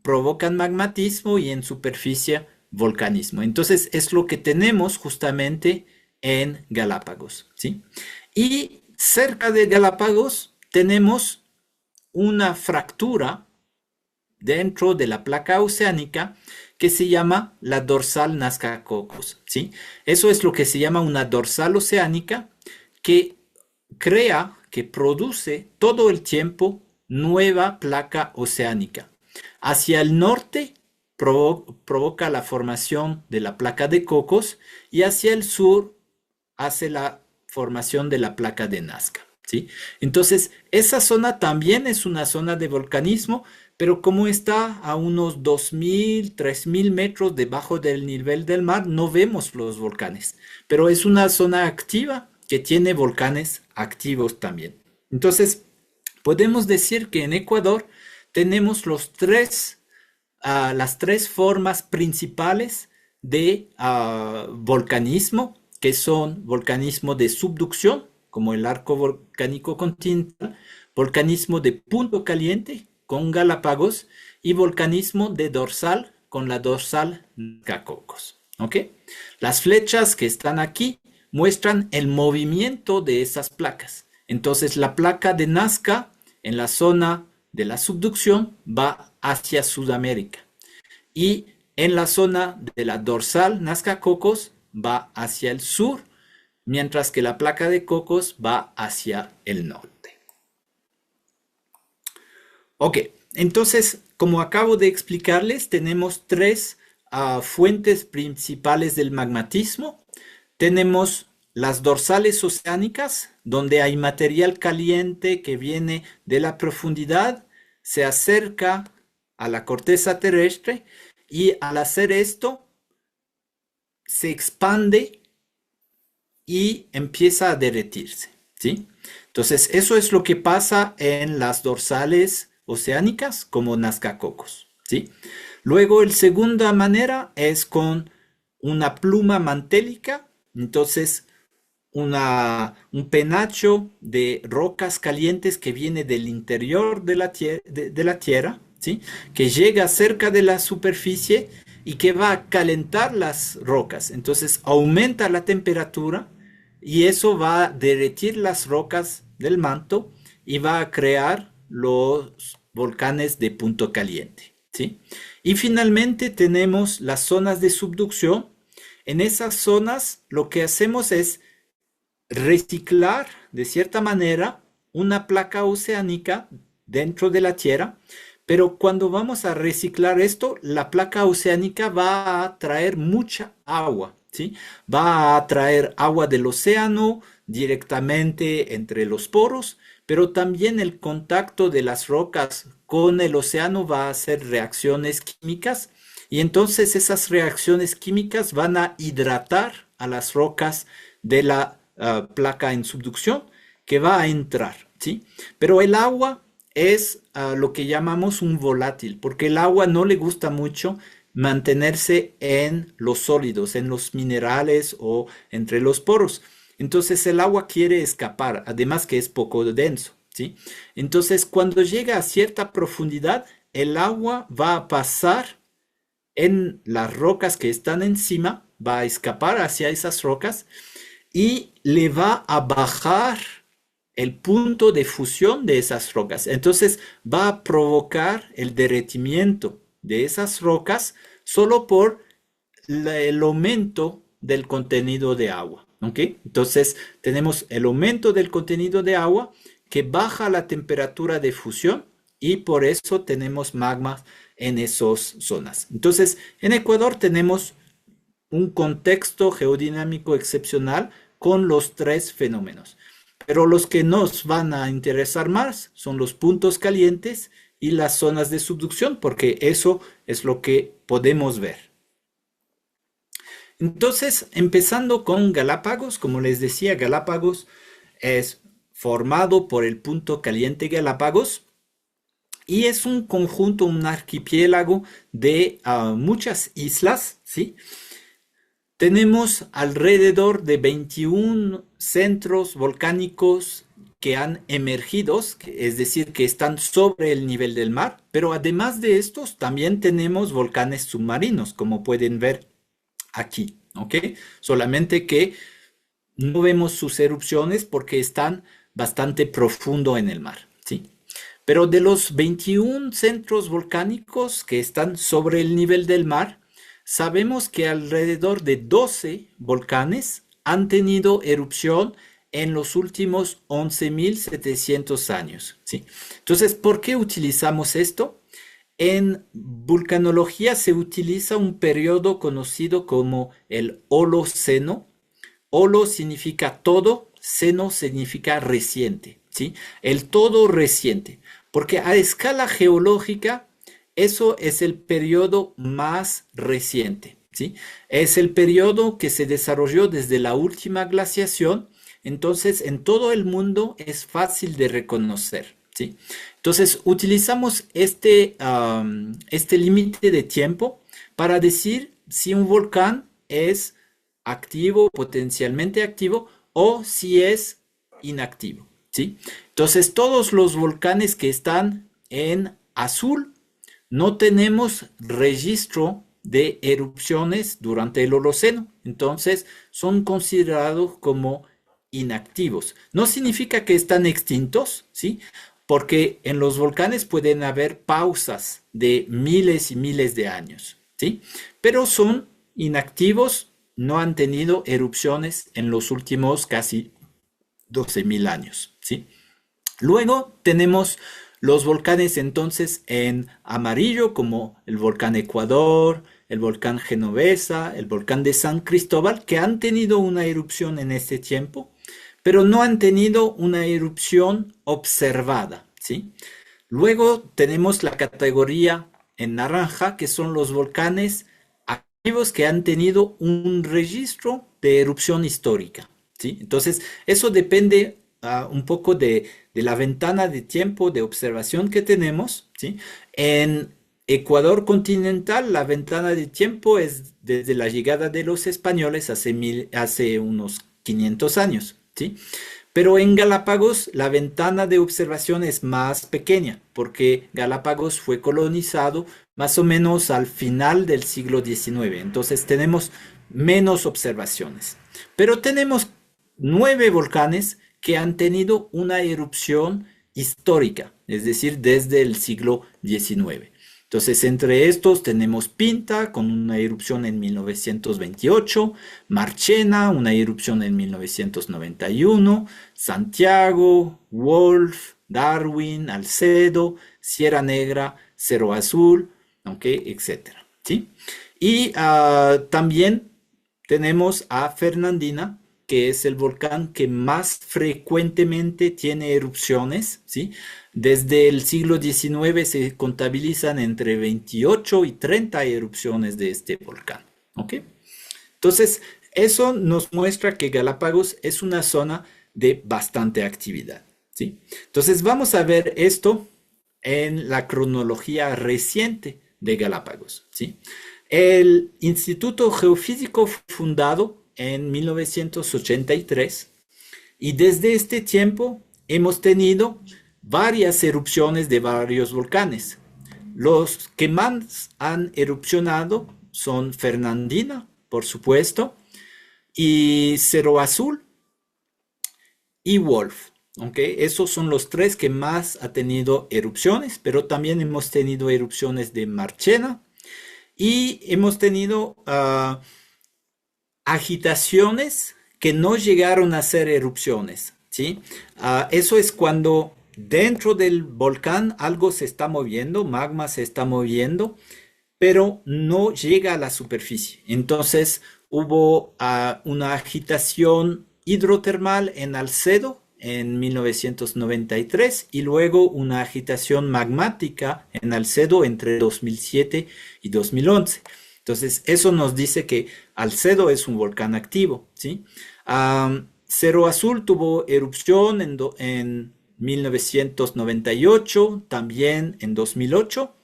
[SPEAKER 1] provocan magmatismo y en superficie volcanismo. Entonces es lo que tenemos justamente en Galápagos, ¿sí? Y cerca de Galápagos tenemos una fractura dentro de la placa oceánica que se llama la dorsal Nazca-Cocos, ¿sí? Eso es lo que se llama una dorsal oceánica que crea, que produce todo el tiempo nueva placa oceánica. Hacia el norte provoca la formación de la placa de Cocos y hacia el sur hace la formación de la placa de Nazca, ¿sí? Entonces, esa zona también es una zona de volcanismo, pero como está a unos 2000, 3000 metros debajo del nivel del mar, no vemos los volcanes, pero es una zona activa que tiene volcanes activos también. Entonces, podemos decir que en Ecuador tenemos las tres formas principales de volcanismo, que son volcanismo de subducción, como el arco volcánico continental, volcanismo de punto caliente con Galápagos y volcanismo de dorsal con la dorsal Nazca-Cocos. ¿Ok? Las flechas que están aquí muestran el movimiento de esas placas. Entonces la placa de Nazca en la zona de la subducción va hacia Sudamérica y en la zona de la dorsal Nazca-Cocos va hacia el sur, mientras que la placa de Cocos va hacia el norte. Ok, entonces, como acabo de explicarles, tenemos tres fuentes principales del magmatismo. Tenemos las dorsales oceánicas, donde hay material caliente que viene de la profundidad, se acerca a la corteza terrestre y al hacer esto se expande y empieza a derretirse, ¿sí? Entonces, eso es lo que pasa en las dorsales oceánicas como Nazca-Cocos, ¿sí? Luego, la segunda manera es con una pluma mantélica, entonces un penacho de rocas calientes que viene del interior de la Tierra, ¿sí? Que llega cerca de la superficie y que va a calentar las rocas. Entonces aumenta la temperatura y eso va a derretir las rocas del manto y va a crear los volcanes de punto caliente, ¿sí? Y finalmente tenemos las zonas de subducción. En esas zonas lo que hacemos es reciclar de cierta manera una placa oceánica dentro de la Tierra, pero cuando vamos a reciclar esto, la placa oceánica va a traer mucha agua, ¿sí? Va a traer agua del océano directamente entre los poros, pero también el contacto de las rocas con el océano va a hacer reacciones químicas y entonces esas reacciones químicas van a hidratar a las rocas de la placa en subducción que va a entrar, ¿sí? Pero el agua es lo que llamamos un volátil, porque el agua no le gusta mucho mantenerse en los sólidos, en los minerales o entre los poros. Entonces el agua quiere escapar, además que es poco denso, ¿sí? Entonces cuando llega a cierta profundidad, el agua va a pasar en las rocas que están encima, va a escapar hacia esas rocas y le va a bajar el punto de fusión de esas rocas. Entonces va a provocar el derretimiento de esas rocas solo por el aumento del contenido de agua. ¿Ok? Entonces tenemos el aumento del contenido de agua que baja la temperatura de fusión y por eso tenemos magma en esas zonas. Entonces en Ecuador tenemos un contexto geodinámico excepcional con los tres fenómenos. Pero los que nos van a interesar más son los puntos calientes y las zonas de subducción, porque eso es lo que podemos ver. Entonces, empezando con Galápagos, como les decía, Galápagos es formado por el punto caliente Galápagos y es un conjunto, un archipiélago de muchas islas, ¿sí? Tenemos alrededor de 21 centros volcánicos que han emergido, es decir, que están sobre el nivel del mar, pero además de estos también tenemos volcanes submarinos, como pueden ver aquí, ¿ok? Solamente que no vemos sus erupciones porque están bastante profundo en el mar, ¿sí? Pero de los 21 centros volcánicos que están sobre el nivel del mar, sabemos que alrededor de 12 volcanes han tenido erupción en los últimos 11.700 años, ¿sí? Entonces, ¿por qué utilizamos esto? En vulcanología se utiliza un periodo conocido como el Holoceno. Holo significa todo, seno significa reciente, ¿sí? El todo reciente, porque a escala geológica eso es el periodo más reciente, ¿sí? Es el periodo que se desarrolló desde la última glaciación, entonces en todo el mundo es fácil de reconocer, ¿sí? Entonces utilizamos este límite de tiempo para decir si un volcán es activo, potencialmente activo, o si es inactivo, ¿sí? Entonces, todos los volcanes que están en azul no tenemos registro de erupciones durante el Holoceno. Entonces, son considerados como inactivos. No significa que están extintos, ¿sí? Porque en los volcanes pueden haber pausas de miles y miles de años, ¿sí? Pero son inactivos, no han tenido erupciones en los últimos casi 12.000 años, ¿sí? Luego tenemos los volcanes entonces en amarillo, como el volcán Ecuador, el volcán Genovesa, el volcán de San Cristóbal, que han tenido una erupción en este tiempo, pero no han tenido una erupción observada, ¿sí? Luego tenemos la categoría en naranja, que son los volcanes activos que han tenido un registro de erupción histórica, ¿sí? Entonces, eso depende un poco de la ventana de tiempo de observación que tenemos, ¿sí? En Ecuador continental, la ventana de tiempo es desde la llegada de los españoles hace unos 500 años, ¿sí? Pero en Galápagos la ventana de observación es más pequeña, porque Galápagos fue colonizado más o menos al final del siglo XIX. Entonces tenemos menos observaciones. Pero tenemos 9 volcanes que han tenido una erupción histórica, es decir, desde el siglo XIX. Entonces, entre estos tenemos Pinta con una erupción en 1928, Marchena, una erupción en 1991, Santiago, Wolf, Darwin, Alcedo, Sierra Negra, Cerro Azul, okay, etcétera, ¿sí? Y también tenemos a Fernandina, que es el volcán que más frecuentemente tiene erupciones, ¿sí? Desde el siglo XIX se contabilizan entre 28 y 30 erupciones de este volcán, ¿ok? Entonces, eso nos muestra que Galápagos es una zona de bastante actividad, ¿sí? Entonces, vamos a ver esto en la cronología reciente de Galápagos, ¿sí? El Instituto Geofísico fue fundado en 1983 y desde este tiempo hemos tenido varias erupciones de varios volcanes. Los que más han erupcionado son Fernandina, por supuesto, y Cerro Azul y Wolf. ¿Okay? Esos son los 3 que más ha tenido erupciones, pero también hemos tenido erupciones de Marchena y hemos tenido agitaciones que no llegaron a ser erupciones, ¿sí? Eso es cuando dentro del volcán algo se está moviendo, magma se está moviendo, pero no llega a la superficie. Entonces hubo una agitación hidrotermal en Alcedo en 1993 y luego una agitación magmática en Alcedo entre 2007 y 2011. Entonces, eso nos dice que Alcedo es un volcán activo, ¿sí? Cerro Azul tuvo erupción en 1998, también en 2008,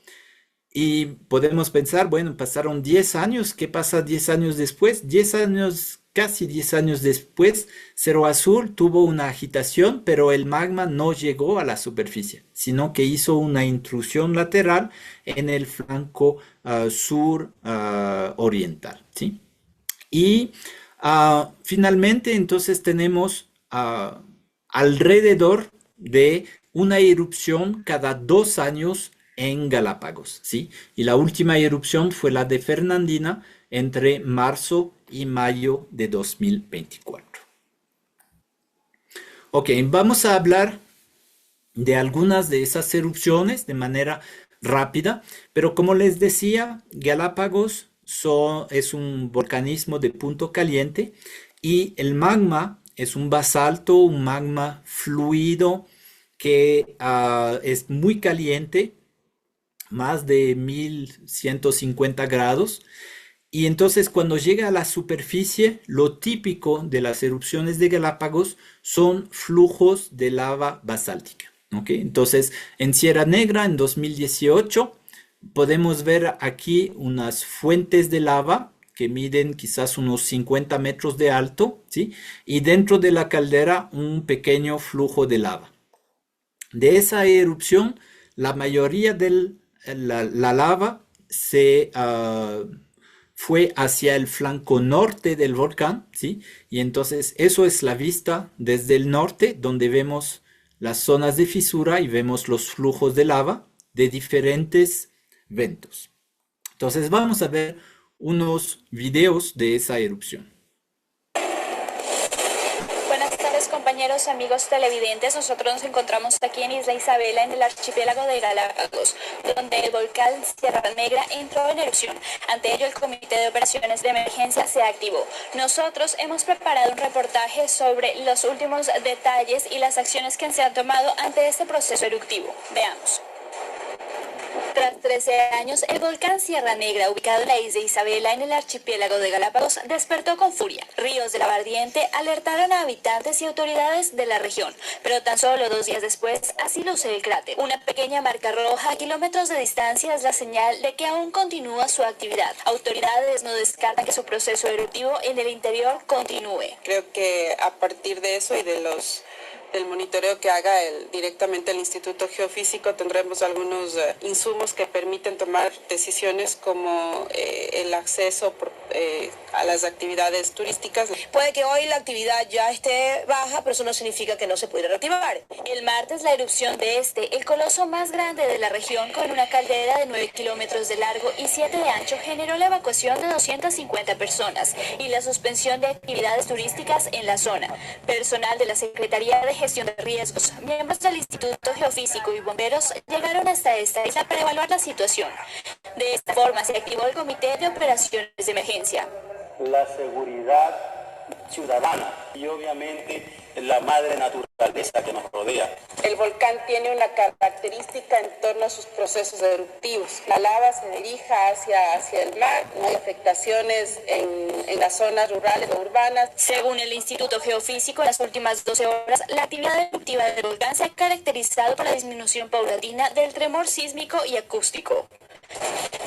[SPEAKER 1] y podemos pensar, bueno, pasaron 10 años, ¿qué pasa 10 años después? 10 años, casi 10 años después, Cerro Azul tuvo una agitación, pero el magma no llegó a la superficie, sino que hizo una intrusión lateral en el flanco sur oriental, ¿sí? Y finalmente, entonces tenemos alrededor de una erupción cada 2 años en Galápagos, ¿sí? Y la última erupción fue la de Fernandina entre marzo y mayo de 2024. Ok, vamos a hablar de algunas de esas erupciones de manera rápida, pero como les decía, Galápagos es un volcanismo de punto caliente y el magma es un basalto, un magma fluido que es muy caliente, más de 1150 grados. Y entonces cuando llega a la superficie, lo típico de las erupciones de Galápagos son flujos de lava basáltica. ¿Okay? Entonces en Sierra Negra en 2018 podemos ver aquí unas fuentes de lava que miden quizás unos 50 metros de alto, ¿sí? Y dentro de la caldera un pequeño flujo de lava. De esa erupción, la mayoría de la lava fue hacia el flanco norte del volcán, ¿sí? Y entonces eso es la vista desde el norte, donde vemos las zonas de fisura y vemos los flujos de lava de diferentes ventos. Entonces vamos a ver unos videos de esa erupción.
[SPEAKER 2] Buenas tardes, compañeros, amigos televidentes. Nosotros nos encontramos aquí en Isla Isabela, en el archipiélago de Galápagos, donde el volcán Sierra Negra entró en erupción. Ante ello, el Comité de Operaciones de Emergencia se activó. Nosotros hemos preparado un reportaje sobre los últimos detalles y las acciones que se han tomado ante este proceso eruptivo. Veamos. Tras 13 años, el volcán Sierra Negra, ubicado en la isla Isabela, en el archipiélago de Galápagos, despertó con furia. Ríos de lava ardiente alertaron a habitantes y autoridades de la región, pero tan solo 2 días después, así luce el cráter. Una pequeña marca roja a kilómetros de distancia es la señal de que aún continúa su actividad. Autoridades no descartan que su proceso eruptivo en el interior continúe.
[SPEAKER 3] Creo que a partir de eso y del monitoreo que haga directamente el Instituto Geofísico tendremos algunos insumos que permiten tomar decisiones como el acceso a las actividades turísticas.
[SPEAKER 4] Puede que hoy la actividad ya esté baja, pero eso no significa que no se pudiera reactivar.
[SPEAKER 2] El martes, la erupción de el coloso más grande de la región, con una caldera de 9 kilómetros de largo y 7 de ancho, generó la evacuación de 250 personas y la suspensión de actividades turísticas en la zona. Personal de la Secretaría de Gestión de Riesgos, miembros del Instituto Geofísico y bomberos llegaron hasta esta isla para evaluar la situación. De esta forma se activó el Comité de Operaciones de Emergencia.
[SPEAKER 5] La seguridad ciudadana y obviamente la madre naturaleza que nos rodea.
[SPEAKER 3] El volcán tiene una característica en torno a sus procesos eruptivos. La lava se dirija hacia el mar, no hay afectaciones en las zonas rurales o urbanas.
[SPEAKER 2] Según el Instituto Geofísico, en las últimas 12 horas, la actividad eruptiva del volcán se ha caracterizado por la disminución paulatina del tremor sísmico y acústico.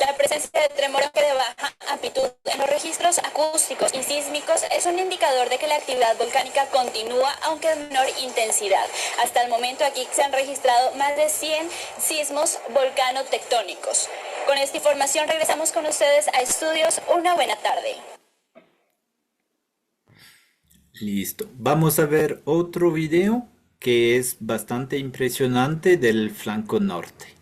[SPEAKER 2] La presencia de tremores de baja amplitud en los registros acústicos y sísmicos es un indicador de que la actividad volcánica continúa, aunque de menor intensidad. Hasta el momento aquí se han registrado más de 100 sismos volcano-tectónicos. Con esta información regresamos con ustedes a estudios. Una buena tarde.
[SPEAKER 1] Listo. Vamos a ver otro video que es bastante impresionante del flanco norte.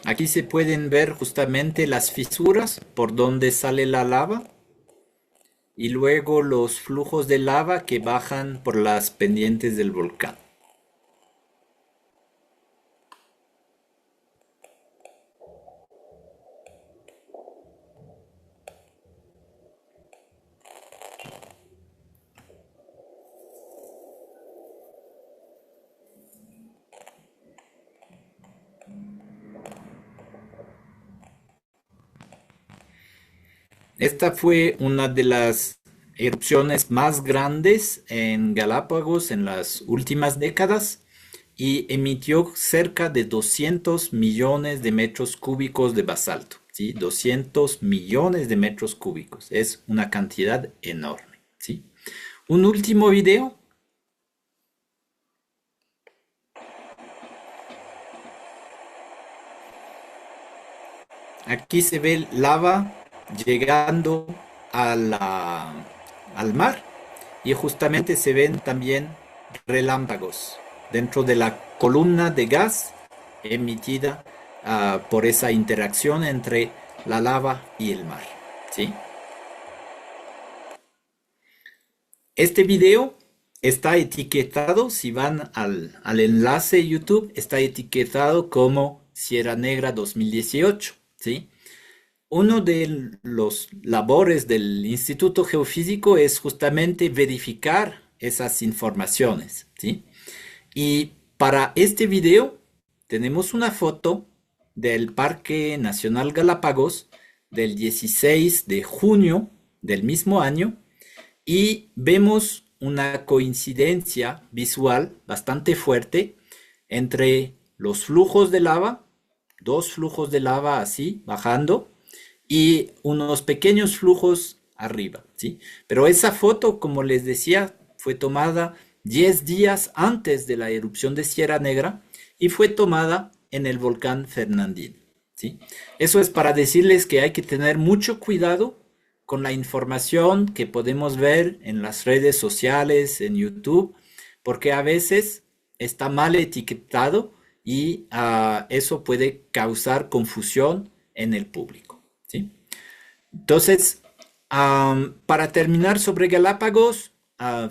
[SPEAKER 1] Aquí se pueden ver justamente las fisuras por donde sale la lava y luego los flujos de lava que bajan por las pendientes del volcán. Esta fue una de las erupciones más grandes en Galápagos en las últimas décadas y emitió cerca de 200 millones de metros cúbicos de basalto, ¿sí? 200 millones de metros cúbicos. Es una cantidad enorme, ¿sí? Un último video. Aquí se ve lava llegando al mar y justamente se ven también relámpagos dentro de la columna de gas emitida por esa interacción entre la lava y el mar, ¿sí? Este video está etiquetado, si van al enlace YouTube, está etiquetado como Sierra Negra 2018, ¿sí? Uno de los labores del Instituto Geofísico es justamente verificar esas informaciones, ¿sí? Y para este video tenemos una foto del Parque Nacional Galápagos del 16 de junio del mismo año y vemos una coincidencia visual bastante fuerte entre los flujos de lava, dos flujos de lava así bajando y unos pequeños flujos arriba, ¿sí? Pero esa foto, como les decía, fue tomada 10 días antes de la erupción de Sierra Negra y fue tomada en el volcán Fernandina, ¿sí? Eso es para decirles que hay que tener mucho cuidado con la información que podemos ver en las redes sociales, en YouTube, porque a veces está mal etiquetado y eso puede causar confusión en el público, ¿sí? Entonces, para terminar sobre Galápagos,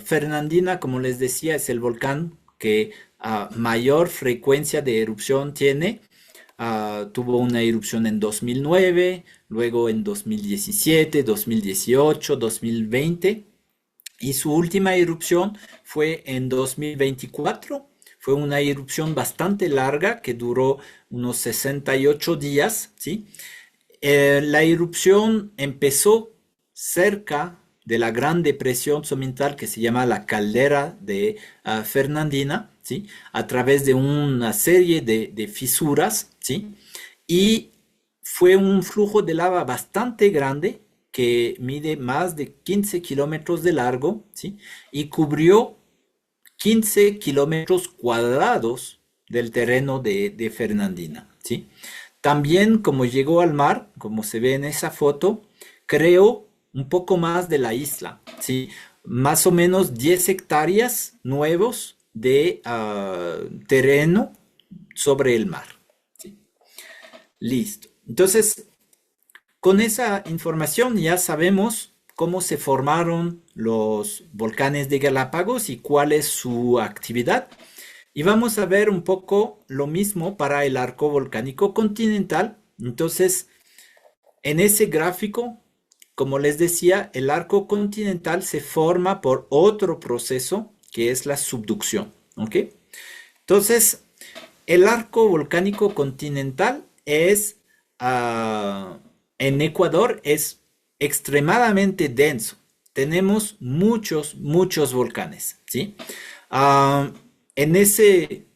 [SPEAKER 1] Fernandina, como les decía, es el volcán que mayor frecuencia de erupción tiene. Tuvo una erupción en 2009, luego en 2017, 2018, 2020 y su última erupción fue en 2024. Fue una erupción bastante larga que duró unos 68 días, ¿sí? La erupción empezó cerca de la Gran Depresión Somental que se llama la Caldera de Fernandina, ¿sí? A través de una serie de fisuras, ¿sí? Y fue un flujo de lava bastante grande que mide más de 15 kilómetros de largo, ¿sí? Y cubrió 15 kilómetros cuadrados del terreno de Fernandina, ¿sí? También, como llegó al mar, como se ve en esa foto, creó un poco más de la isla, ¿sí? Más o menos 10 hectáreas nuevos de terreno sobre el mar, ¿sí? Listo. Entonces, con esa información ya sabemos cómo se formaron los volcanes de Galápagos y cuál es su actividad. Y vamos a ver un poco lo mismo para el arco volcánico continental. Entonces, en ese gráfico, como les decía, el arco continental se forma por otro proceso que es la subducción, ¿ok? Entonces, el arco volcánico continental es, en Ecuador, es extremadamente denso. Tenemos muchos, muchos volcanes, ¿sí? En ese,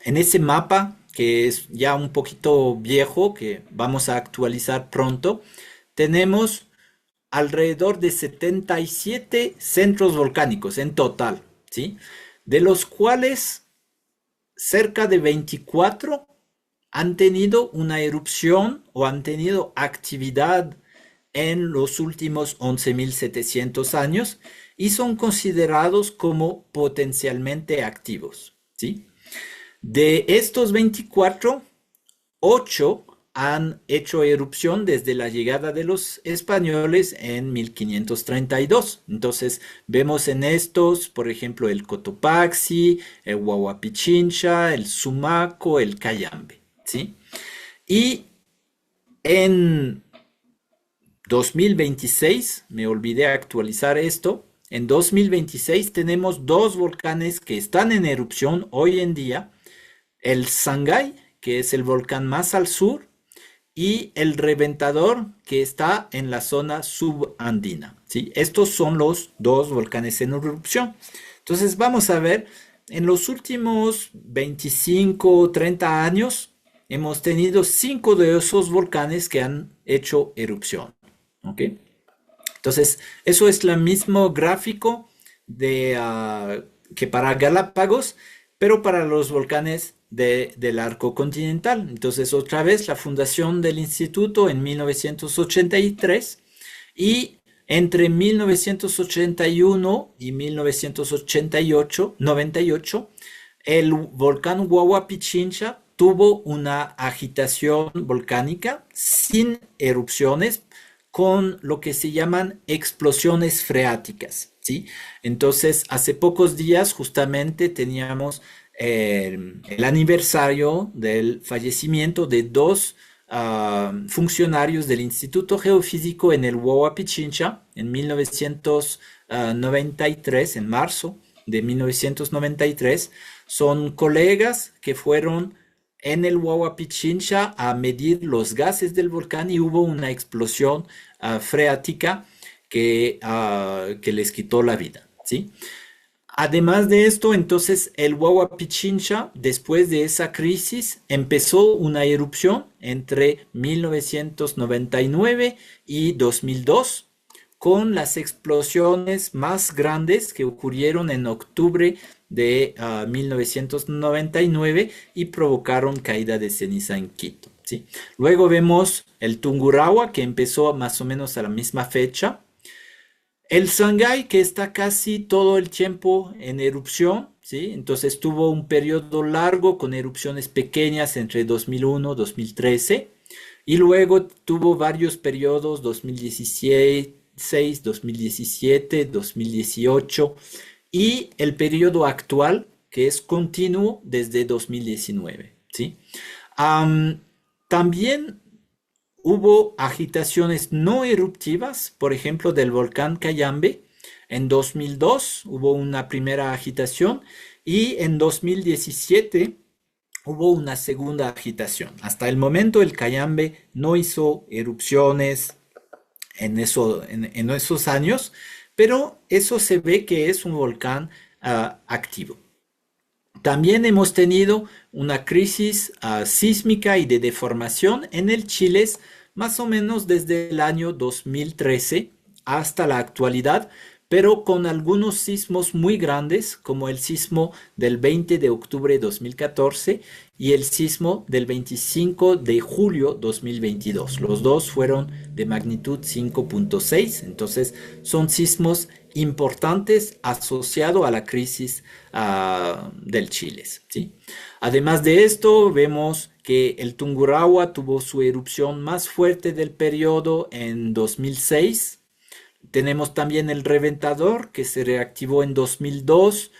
[SPEAKER 1] en ese mapa, que es ya un poquito viejo, que vamos a actualizar pronto, tenemos alrededor de 77 centros volcánicos en total, ¿sí? De los cuales cerca de 24 han tenido una erupción o han tenido actividad en los últimos 11.700 años y son considerados como potencialmente activos, ¿sí? De estos 24, 8 han hecho erupción desde la llegada de los españoles en 1532. Entonces vemos en estos, por ejemplo, el Cotopaxi, el Huahuapichincha, el Sumaco, el Cayambe, ¿sí? Y en 2026, me olvidé actualizar esto, en 2026 tenemos dos volcanes que están en erupción hoy en día, el Sangay, que es el volcán más al sur, y el Reventador, que está en la zona subandina, ¿sí? Estos son los dos volcanes en erupción. Entonces vamos a ver, en los últimos 25 o 30 años, hemos tenido 5 de esos volcanes que han hecho erupción, ¿ok? Entonces, eso es el mismo gráfico que para Galápagos, pero para los volcanes del arco continental. Entonces, otra vez, la fundación del instituto en 1983 y entre 1981 y 1998, el volcán Huahuapichincha tuvo una agitación volcánica sin erupciones, con lo que se llaman explosiones freáticas, ¿sí? Entonces, hace pocos días justamente teníamos el aniversario del fallecimiento de dos funcionarios del Instituto Geofísico en el Huahuapichincha en 1993, en marzo de 1993 son colegas que fueron en el Huayua Pichincha a medir los gases del volcán y hubo una explosión freática que les quitó la vida, ¿sí? Además de esto, entonces el Huayua Pichincha, después de esa crisis, empezó una erupción entre 1999 y 2002, con las explosiones más grandes que ocurrieron en octubre de 1999 y provocaron caída de ceniza en Quito, ¿sí? Luego vemos el Tungurahua, que empezó más o menos a la misma fecha. El Sangay, que está casi todo el tiempo en erupción, ¿sí? Entonces tuvo un periodo largo con erupciones pequeñas entre 2001 y 2013. Y luego tuvo varios periodos, 2016, 2017, 2018. Y el periodo actual, que es continuo desde 2019, ¿sí? También hubo agitaciones no eruptivas, por ejemplo, del volcán Cayambe. En 2002 hubo una primera agitación y en 2017 hubo una segunda agitación. Hasta el momento el Cayambe no hizo erupciones en esos años, pero eso se ve que es un volcán activo. También hemos tenido una crisis sísmica y de deformación en el Chiles, más o menos desde el año 2013 hasta la actualidad, pero con algunos sismos muy grandes, como el sismo del 20 de octubre de 2014 y el sismo del 25 de julio 2022. Los dos fueron de magnitud 5.6, entonces son sismos importantes asociados a la crisis del Chile, ¿sí? Además de esto, vemos que el Tungurahua tuvo su erupción más fuerte del periodo en 2006. Tenemos también el Reventador, que se reactivó en 2002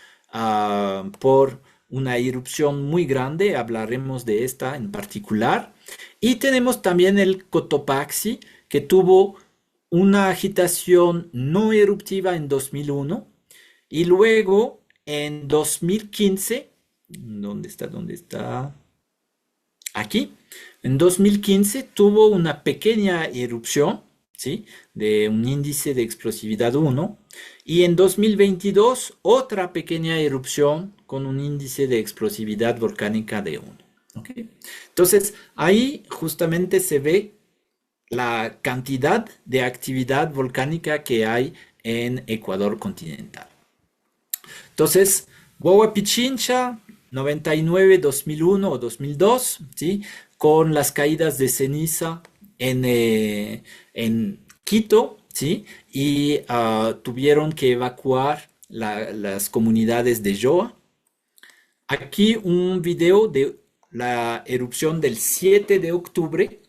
[SPEAKER 1] por una erupción muy grande. Hablaremos de esta en particular. Y tenemos también el Cotopaxi, que tuvo una agitación no eruptiva en 2001. Y luego en 2015, ¿dónde está? Aquí. En 2015 tuvo una pequeña erupción, ¿sí? De un índice de explosividad 1. Y en 2022 otra pequeña erupción con un índice de explosividad volcánica de 1. ¿Okay? Entonces ahí justamente se ve la cantidad de actividad volcánica que hay en Ecuador continental. Entonces, Huayua Pichincha, 99, 2001 o 2002, ¿sí? Con las caídas de ceniza en Quito, ¿sí? Y tuvieron que evacuar las comunidades de Yoa. Aquí un video de la erupción del 7 de octubre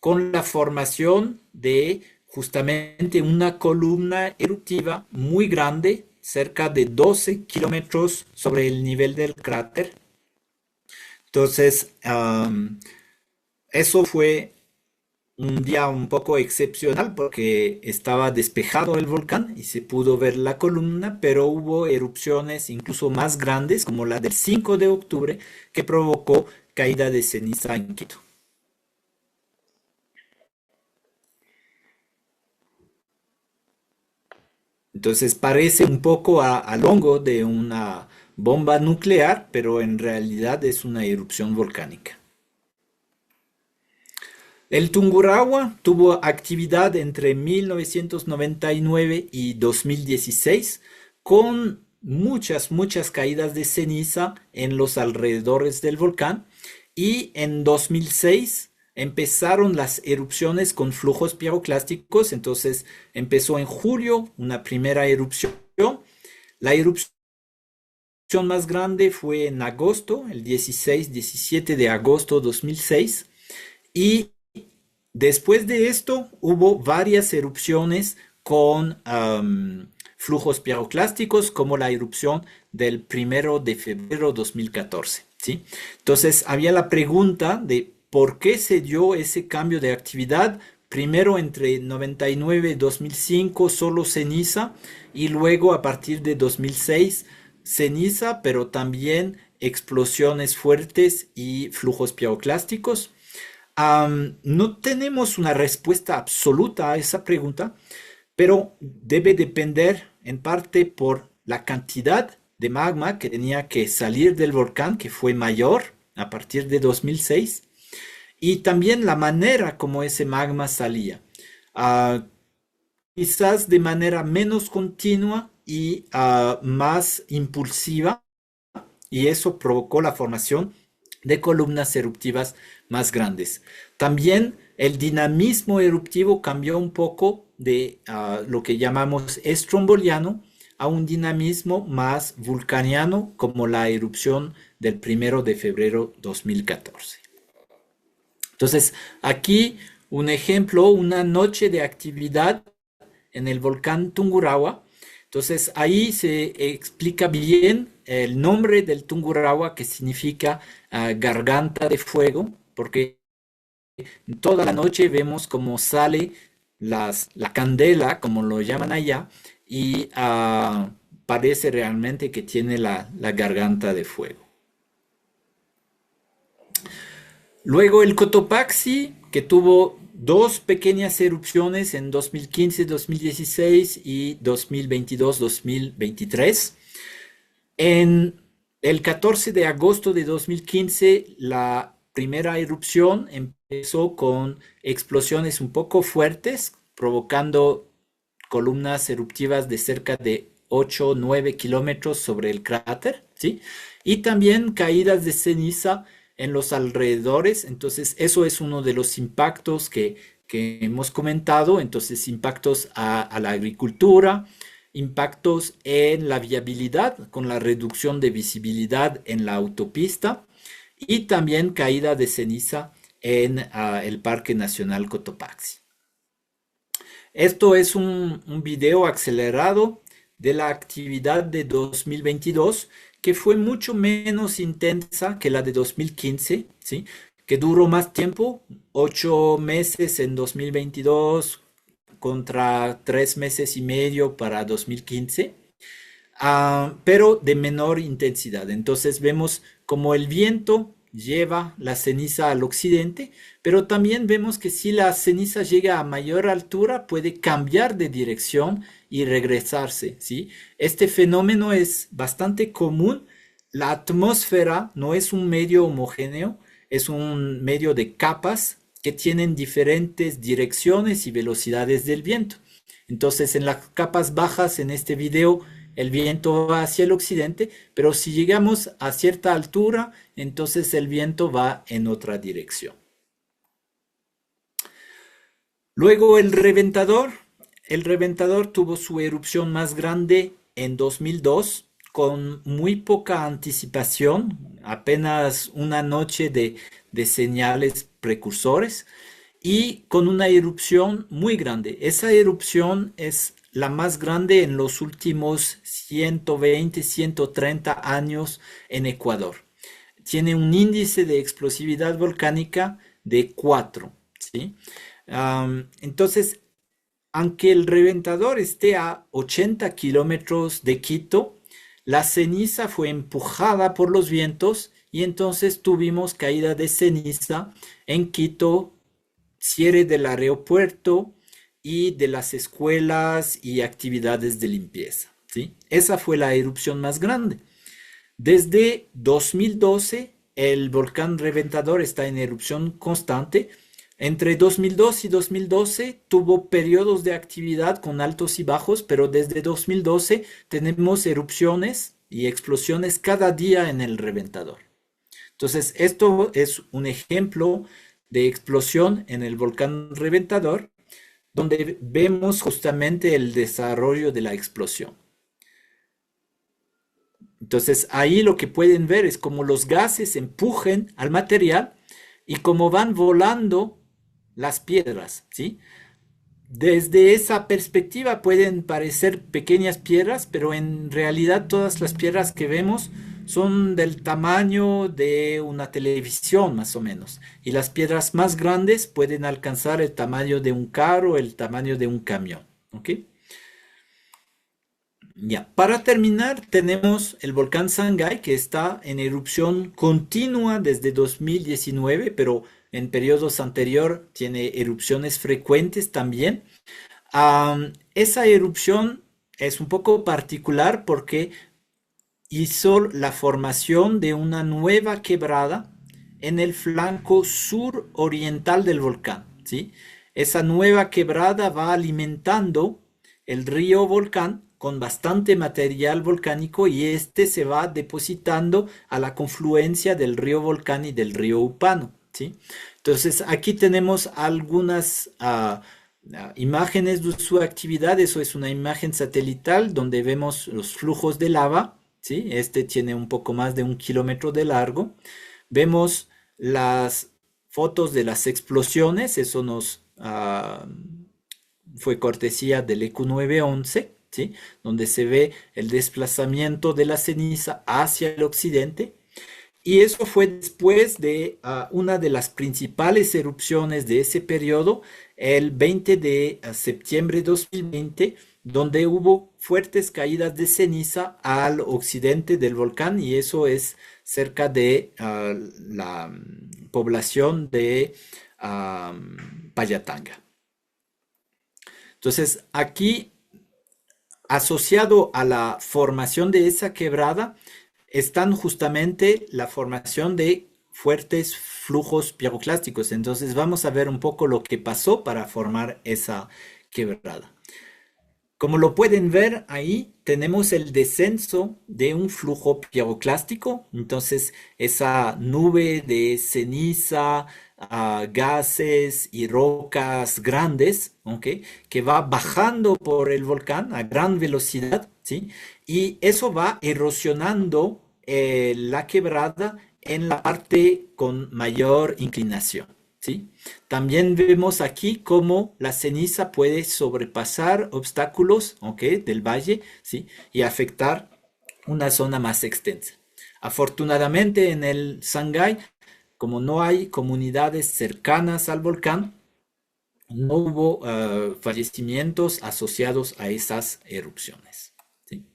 [SPEAKER 1] con la formación de justamente una columna eruptiva muy grande, cerca de 12 kilómetros sobre el nivel del cráter. Entonces, eso fue un día un poco excepcional porque estaba despejado el volcán y se pudo ver la columna, pero hubo erupciones incluso más grandes, como la del 5 de octubre, que provocó caída de ceniza en Quito. Entonces parece un poco al hongo de una bomba nuclear, pero en realidad es una erupción volcánica. El Tungurahua tuvo actividad entre 1999 y 2016 con muchas caídas de ceniza en los alrededores del volcán, y en 2006 empezaron las erupciones con flujos piroclásticos. Entonces empezó en julio una primera erupción. La erupción más grande fue en agosto, el 17 de agosto de 2006. Y después de esto hubo varias erupciones con flujos piroclásticos, como la erupción del 1 de febrero de 2014, ¿sí? Entonces había la pregunta de ¿por qué se dio ese cambio de actividad? Primero entre 99 y 2005 solo ceniza, y luego a partir de 2006 ceniza, pero también explosiones fuertes y flujos piroclásticos. No tenemos una respuesta absoluta a esa pregunta, pero debe depender en parte por la cantidad de magma que tenía que salir del volcán, que fue mayor a partir de 2006, y también la manera como ese magma salía. Ah, Quizás de manera menos continua y más impulsiva, y eso provocó la formación de columnas eruptivas más grandes. También el dinamismo eruptivo cambió un poco de lo que llamamos estromboliano a un dinamismo más vulcaniano, como la erupción del 1 de febrero 2014. Entonces, aquí un ejemplo, una noche de actividad en el volcán Tungurahua. Entonces ahí se explica bien el nombre del Tungurahua, que significa garganta de fuego, porque toda la noche vemos cómo sale la candela, como lo llaman allá, y parece realmente que tiene la garganta de fuego. Luego el Cotopaxi, que tuvo dos pequeñas erupciones en 2015-2016 y 2022-2023. En el 14 de agosto de 2015, la primera erupción empezó con explosiones un poco fuertes, provocando columnas eruptivas de cerca de 8 o 9 kilómetros sobre el cráter, ¿sí? Y también caídas de ceniza en los alrededores. Entonces eso es uno de los impactos que hemos comentado. Entonces impactos a la agricultura, impactos en la viabilidad con la reducción de visibilidad en la autopista, y también caída de ceniza en el Parque Nacional Cotopaxi. Esto es un video acelerado de la actividad de 2022, que fue mucho menos intensa que la de 2015, ¿sí? Que duró más tiempo, 8 meses en 2022 contra 3 meses y medio para 2015, pero de menor intensidad. Entonces vemos como el viento lleva la ceniza al occidente, pero también vemos que si la ceniza llega a mayor altura puede cambiar de dirección y regresarse, ¿sí? Este fenómeno es bastante común. La atmósfera no es un medio homogéneo, es un medio de capas que tienen diferentes direcciones y velocidades del viento. Entonces en las capas bajas en este video el viento va hacia el occidente, pero si llegamos a cierta altura, entonces el viento va en otra dirección. Luego el Reventador. El Reventador tuvo su erupción más grande en 2002, con muy poca anticipación, apenas una noche de señales precursores, y con una erupción muy grande. Esa erupción es la más grande en los últimos 120, 130 años en Ecuador. Tiene un índice de explosividad volcánica de 4, ¿sí? Entonces, aunque el Reventador esté a 80 kilómetros de Quito, la ceniza fue empujada por los vientos y entonces tuvimos caída de ceniza en Quito, cierre del aeropuerto y de las escuelas y actividades de limpieza, ¿sí? Esa fue la erupción más grande. Desde 2012, el volcán Reventador está en erupción constante. Entre 2002 y 2012 tuvo periodos de actividad con altos y bajos, pero desde 2012 tenemos erupciones y explosiones cada día en el Reventador. Entonces, esto es un ejemplo de explosión en el volcán Reventador, donde vemos justamente el desarrollo de la explosión. Entonces, ahí lo que pueden ver es cómo los gases empujan al material y cómo van volando las piedras, ¿sí? Desde esa perspectiva pueden parecer pequeñas piedras, pero en realidad todas las piedras que vemos son del tamaño de una televisión, más o menos. Y las piedras más grandes pueden alcanzar el tamaño de un carro, el tamaño de un camión, ¿ok? Ya, para terminar, tenemos el volcán Sangay que está en erupción continua desde 2019, pero en periodos anteriores tiene erupciones frecuentes también. Esa erupción es un poco particular porque hizo la formación de una nueva quebrada en el flanco suroriental del volcán, ¿sí? Esa nueva quebrada va alimentando el río Volcán con bastante material volcánico y este se va depositando a la confluencia del río Volcán y del río Upano, ¿sí? Entonces aquí tenemos algunas imágenes de su actividad. Eso es una imagen satelital donde vemos los flujos de lava, ¿sí? Este tiene un poco más de 1 kilómetro de largo. Vemos las fotos de las explosiones, eso nos fue cortesía del EQ911, ¿sí? Donde se ve el desplazamiento de la ceniza hacia el occidente. Y eso fue después de una de las principales erupciones de ese periodo, el 20 de septiembre de 2020, donde hubo fuertes caídas de ceniza al occidente del volcán y eso es cerca de la población de Payatanga. Entonces, aquí, asociado a la formación de esa quebrada, están justamente la formación de fuertes flujos piroclásticos. Entonces vamos a ver un poco lo que pasó para formar esa quebrada. Como lo pueden ver ahí, tenemos el descenso de un flujo piroclástico. Entonces esa nube de ceniza, gases y rocas grandes, ¿ok? Que va bajando por el volcán a gran velocidad, ¿sí? Y eso va erosionando la quebrada en la parte con mayor inclinación, ¿sí? También vemos aquí cómo la ceniza puede sobrepasar obstáculos, ¿ok? Del valle, ¿sí? Y afectar una zona más extensa. Afortunadamente en el Sangay, como no hay comunidades cercanas al volcán, no hubo fallecimientos asociados a esas erupciones, ¿sí?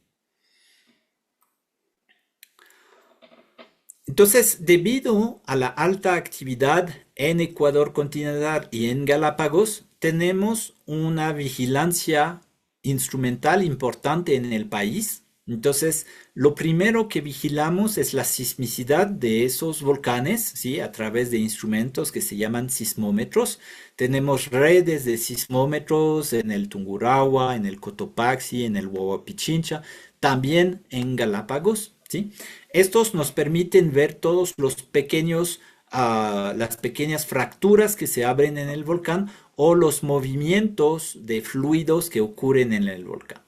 [SPEAKER 1] Entonces, debido a la alta actividad en Ecuador continental y en Galápagos, tenemos una vigilancia instrumental importante en el país. Entonces, lo primero que vigilamos es la sismicidad de esos volcanes, ¿sí? A través de instrumentos que se llaman sismómetros. Tenemos redes de sismómetros en el Tungurahua, en el Cotopaxi, en el Huahuapichincha, también en Galápagos, ¿sí? Estos nos permiten ver todos los pequeños, las pequeñas fracturas que se abren en el volcán o los movimientos de fluidos que ocurren en el volcán.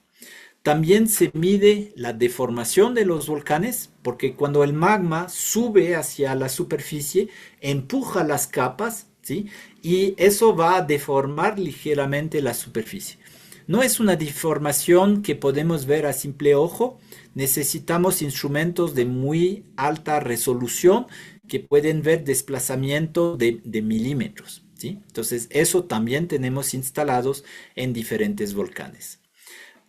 [SPEAKER 1] También se mide la deformación de los volcanes, porque cuando el magma sube hacia la superficie, empuja las capas, ¿sí? Y eso va a deformar ligeramente la superficie. No es una deformación que podemos ver a simple ojo, necesitamos instrumentos de muy alta resolución que pueden ver desplazamiento de milímetros, ¿sí? Entonces, eso también tenemos instalados en diferentes volcanes.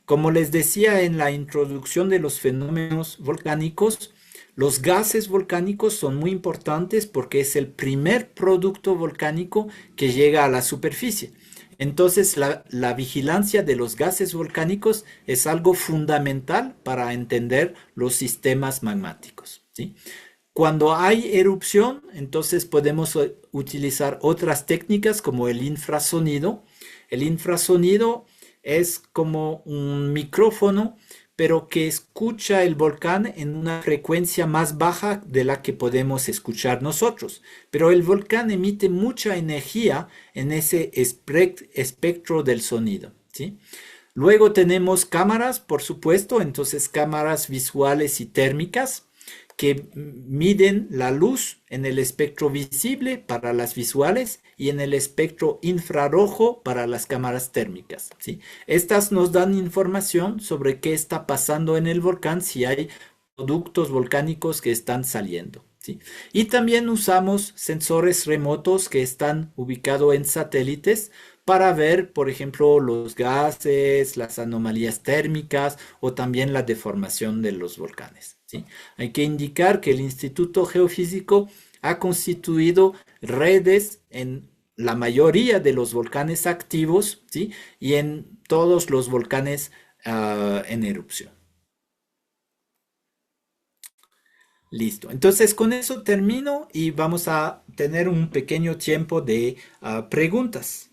[SPEAKER 1] Como les decía en la introducción de los fenómenos volcánicos, los gases volcánicos son muy importantes porque es el primer producto volcánico que llega a la superficie. Entonces, la vigilancia de los gases volcánicos es algo fundamental para entender los sistemas magmáticos, ¿sí? Cuando hay erupción, entonces podemos utilizar otras técnicas como el infrasonido. El infrasonido es como un micrófono, pero que escucha el volcán en una frecuencia más baja de la que podemos escuchar nosotros. Pero el volcán emite mucha energía en ese espectro del sonido, ¿sí? Luego tenemos cámaras, por supuesto, entonces cámaras visuales y térmicas que miden la luz en el espectro visible para las visuales y en el espectro infrarrojo para las cámaras térmicas, ¿sí? Estas nos dan información sobre qué está pasando en el volcán, si hay productos volcánicos que están saliendo, ¿sí? Y también usamos sensores remotos que están ubicados en satélites para ver, por ejemplo, los gases, las anomalías térmicas o también la deformación de los volcanes, ¿sí? Hay que indicar que el Instituto Geofísico ha constituido redes en la mayoría de los volcanes activos, ¿sí? Y en todos los volcanes en erupción. Listo. Entonces con eso termino y vamos a tener un pequeño tiempo de preguntas.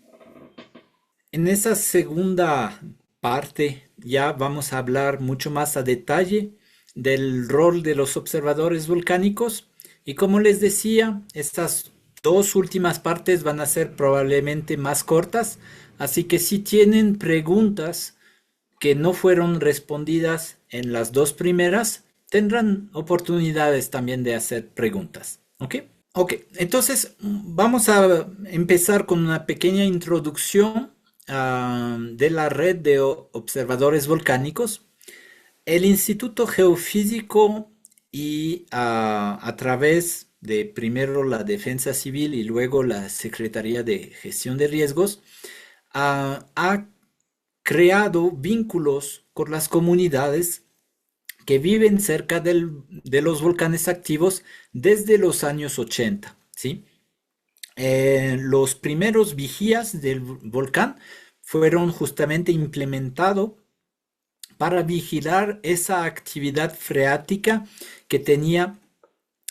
[SPEAKER 1] En esa segunda parte ya vamos a hablar mucho más a detalle del rol de los observadores volcánicos y como les decía, estas dos últimas partes van a ser probablemente más cortas, así que si tienen preguntas que no fueron respondidas en las dos primeras, tendrán oportunidades también de hacer preguntas. ¿Ok? Ok, entonces vamos a empezar con una pequeña introducción de la red de observadores volcánicos. El Instituto Geofísico y a través de primero la Defensa Civil y luego la Secretaría de Gestión de Riesgos ha creado vínculos con las comunidades que viven cerca de los volcanes activos desde los años 80, ¿sí? Los primeros vigías del volcán fueron justamente implementados para vigilar esa actividad freática que tenía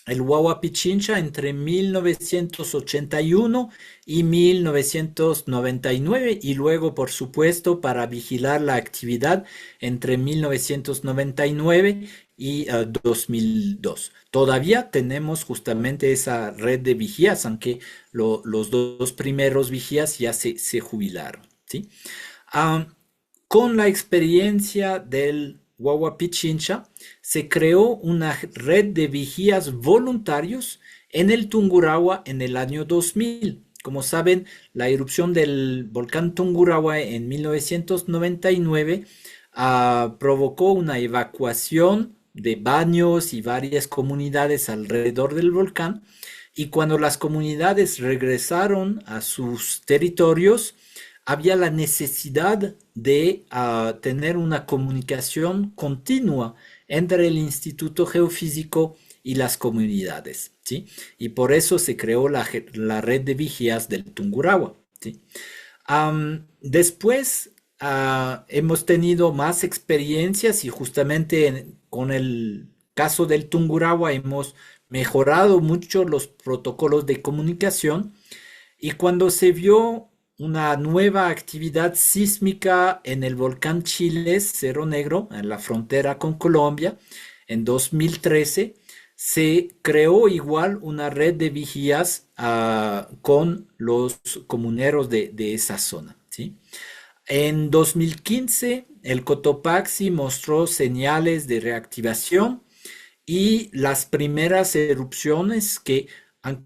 [SPEAKER 1] el Huayhuas Pichincha entre 1981 y 1999 y luego, por supuesto, para vigilar la actividad entre 1999 y 2002. Todavía tenemos justamente esa red de vigías, aunque los dos primeros vigías ya se jubilaron, ¿sí? Con la experiencia del Huayhuas Pichincha, se creó una red de vigías voluntarios en el Tungurahua en el año 2000. Como saben, la erupción del volcán Tungurahua en 1999 provocó una evacuación de baños y varias comunidades alrededor del volcán. Y cuando las comunidades regresaron a sus territorios, había la necesidad de tener una comunicación continua entre el Instituto Geofísico y las comunidades, ¿sí? Y por eso se creó la red de vigías del Tungurahua, ¿sí? Después hemos tenido más experiencias y justamente con el caso del Tungurahua hemos mejorado mucho los protocolos de comunicación y cuando se vio una nueva actividad sísmica en el volcán Chiles, Cerro Negro, en la frontera con Colombia, en 2013, se creó igual una red de vigías con los comuneros de esa zona, ¿sí? En 2015, el Cotopaxi mostró señales de reactivación y las primeras erupciones que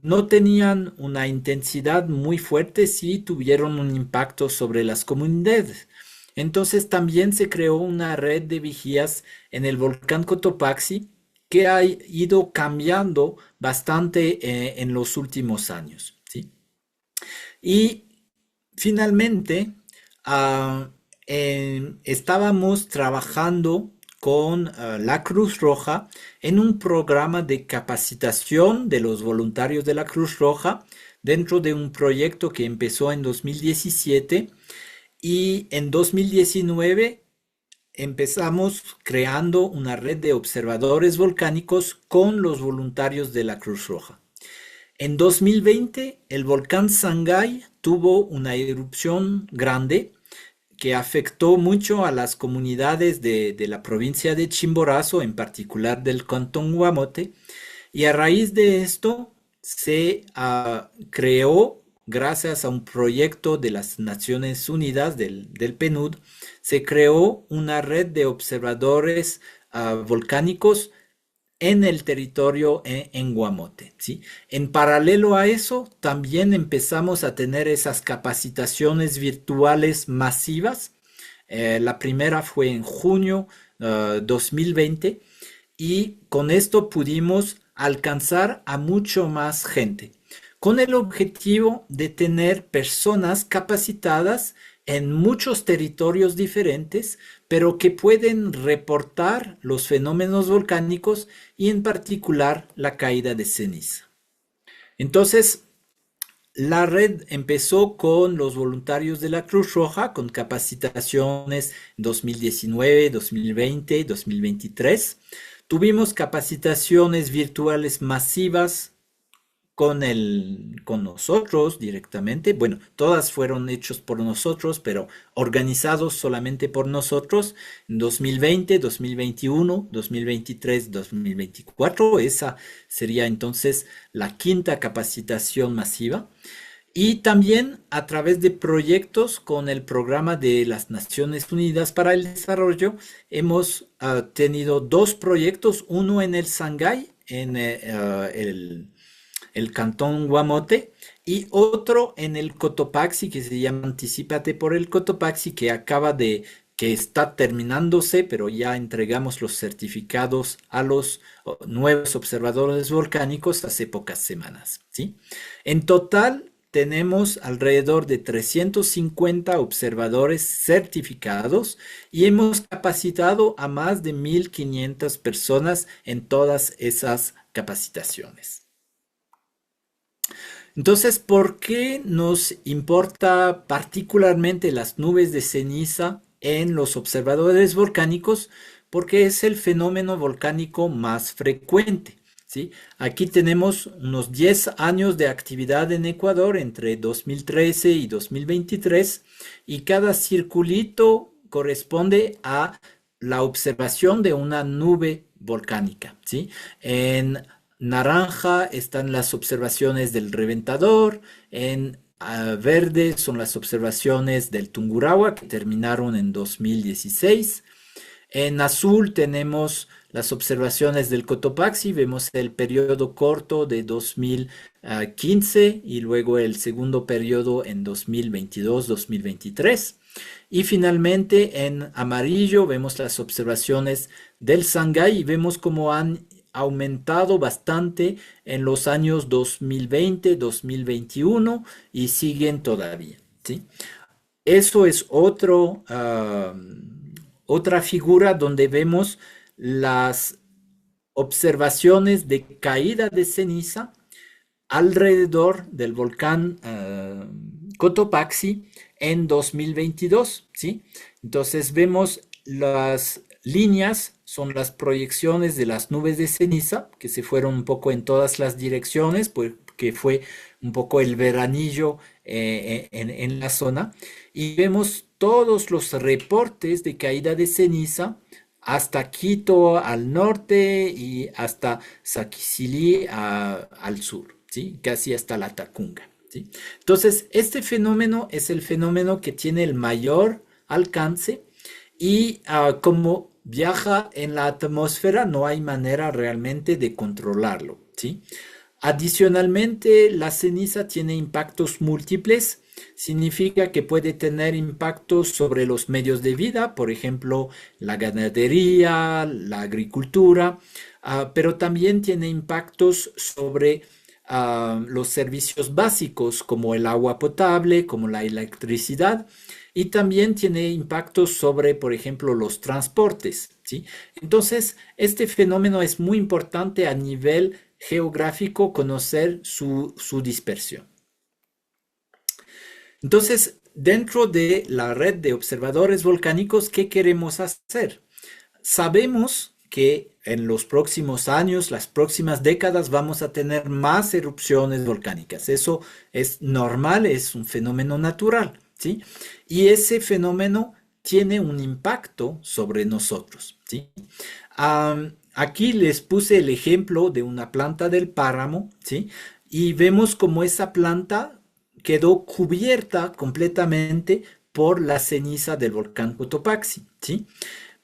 [SPEAKER 1] no tenían una intensidad muy fuerte, sí tuvieron un impacto sobre las comunidades. Entonces también se creó una red de vigías en el volcán Cotopaxi que ha ido cambiando bastante en los últimos años, ¿sí? Y finalmente estábamos trabajando con la Cruz Roja en un programa de capacitación de los voluntarios de la Cruz Roja dentro de un proyecto que empezó en 2017 y en 2019 empezamos creando una red de observadores volcánicos con los voluntarios de la Cruz Roja. En 2020 el volcán Sangay tuvo una erupción grande que afectó mucho a las comunidades de la provincia de Chimborazo, en particular del cantón Guamote, y a raíz de esto se creó, gracias a un proyecto de las Naciones Unidas, del PNUD, se creó una red de observadores volcánicos en el territorio en Guamote, ¿sí? En paralelo a eso, también empezamos a tener esas capacitaciones virtuales masivas. La primera fue en junio 2020 y con esto pudimos alcanzar a mucho más gente. con el objetivo de tener personas capacitadas en muchos territorios diferentes, pero que pueden reportar los fenómenos volcánicos y en particular la caída de ceniza. Entonces, la red empezó con los voluntarios de la Cruz Roja, con capacitaciones en 2019, 2020, 2023. Tuvimos capacitaciones virtuales masivas con nosotros directamente. Bueno, todas fueron hechas por nosotros, pero organizados solamente por nosotros en 2020, 2021, 2023, 2024. Esa sería entonces la quinta capacitación masiva. Y también a través de proyectos con el programa de las Naciones Unidas para el Desarrollo, hemos tenido dos proyectos, uno en el Sangay, en el cantón Guamote, y otro en el Cotopaxi, que se llama Anticípate por el Cotopaxi, que está terminándose, pero ya entregamos los certificados a los nuevos observadores volcánicos hace pocas semanas, ¿sí? En total, tenemos alrededor de 350 observadores certificados y hemos capacitado a más de 1.500 personas en todas esas capacitaciones. Entonces, ¿por qué nos importa particularmente las nubes de ceniza en los observadores volcánicos? Porque es el fenómeno volcánico más frecuente, ¿sí? Aquí tenemos unos 10 años de actividad en Ecuador entre 2013 y 2023 y cada circulito corresponde a la observación de una nube volcánica, ¿sí? En naranja están las observaciones del Reventador, en verde son las observaciones del Tungurahua que terminaron en 2016. En azul tenemos las observaciones del Cotopaxi, vemos el periodo corto de 2015 y luego el segundo periodo en 2022-2023. Y finalmente en amarillo vemos las observaciones del Sangay y vemos cómo han aumentado bastante en los años 2020, 2021 y siguen todavía, ¿sí? Eso es otra figura donde vemos las observaciones de caída de ceniza alrededor del volcán Cotopaxi en 2022, ¿sí? Entonces vemos las líneas son las proyecciones de las nubes de ceniza que se fueron un poco en todas las direcciones, porque fue un poco el veranillo en la zona. Y vemos todos los reportes de caída de ceniza hasta Quito al norte y hasta Saquicilí al sur, ¿sí? Casi hasta la Tacunga, ¿sí? Entonces, este fenómeno es el fenómeno que tiene el mayor alcance y como viaja en la atmósfera, no hay manera realmente de controlarlo, ¿sí? Adicionalmente, la ceniza tiene impactos múltiples. Significa que puede tener impactos sobre los medios de vida, por ejemplo, la ganadería, la agricultura, pero también tiene impactos sobre los servicios básicos como el agua potable, como la electricidad. Y también tiene impactos sobre, por ejemplo, los transportes, ¿sí? Entonces, este fenómeno es muy importante a nivel geográfico conocer su dispersión. Entonces, dentro de la red de observadores volcánicos, ¿qué queremos hacer? Sabemos que en los próximos años, las próximas décadas, vamos a tener más erupciones volcánicas. Eso es normal, es un fenómeno natural, ¿sí? Y ese fenómeno tiene un impacto sobre nosotros, ¿sí? Aquí les puse el ejemplo de una planta del páramo, ¿sí? Y vemos cómo esa planta quedó cubierta completamente por la ceniza del volcán Cotopaxi, ¿sí?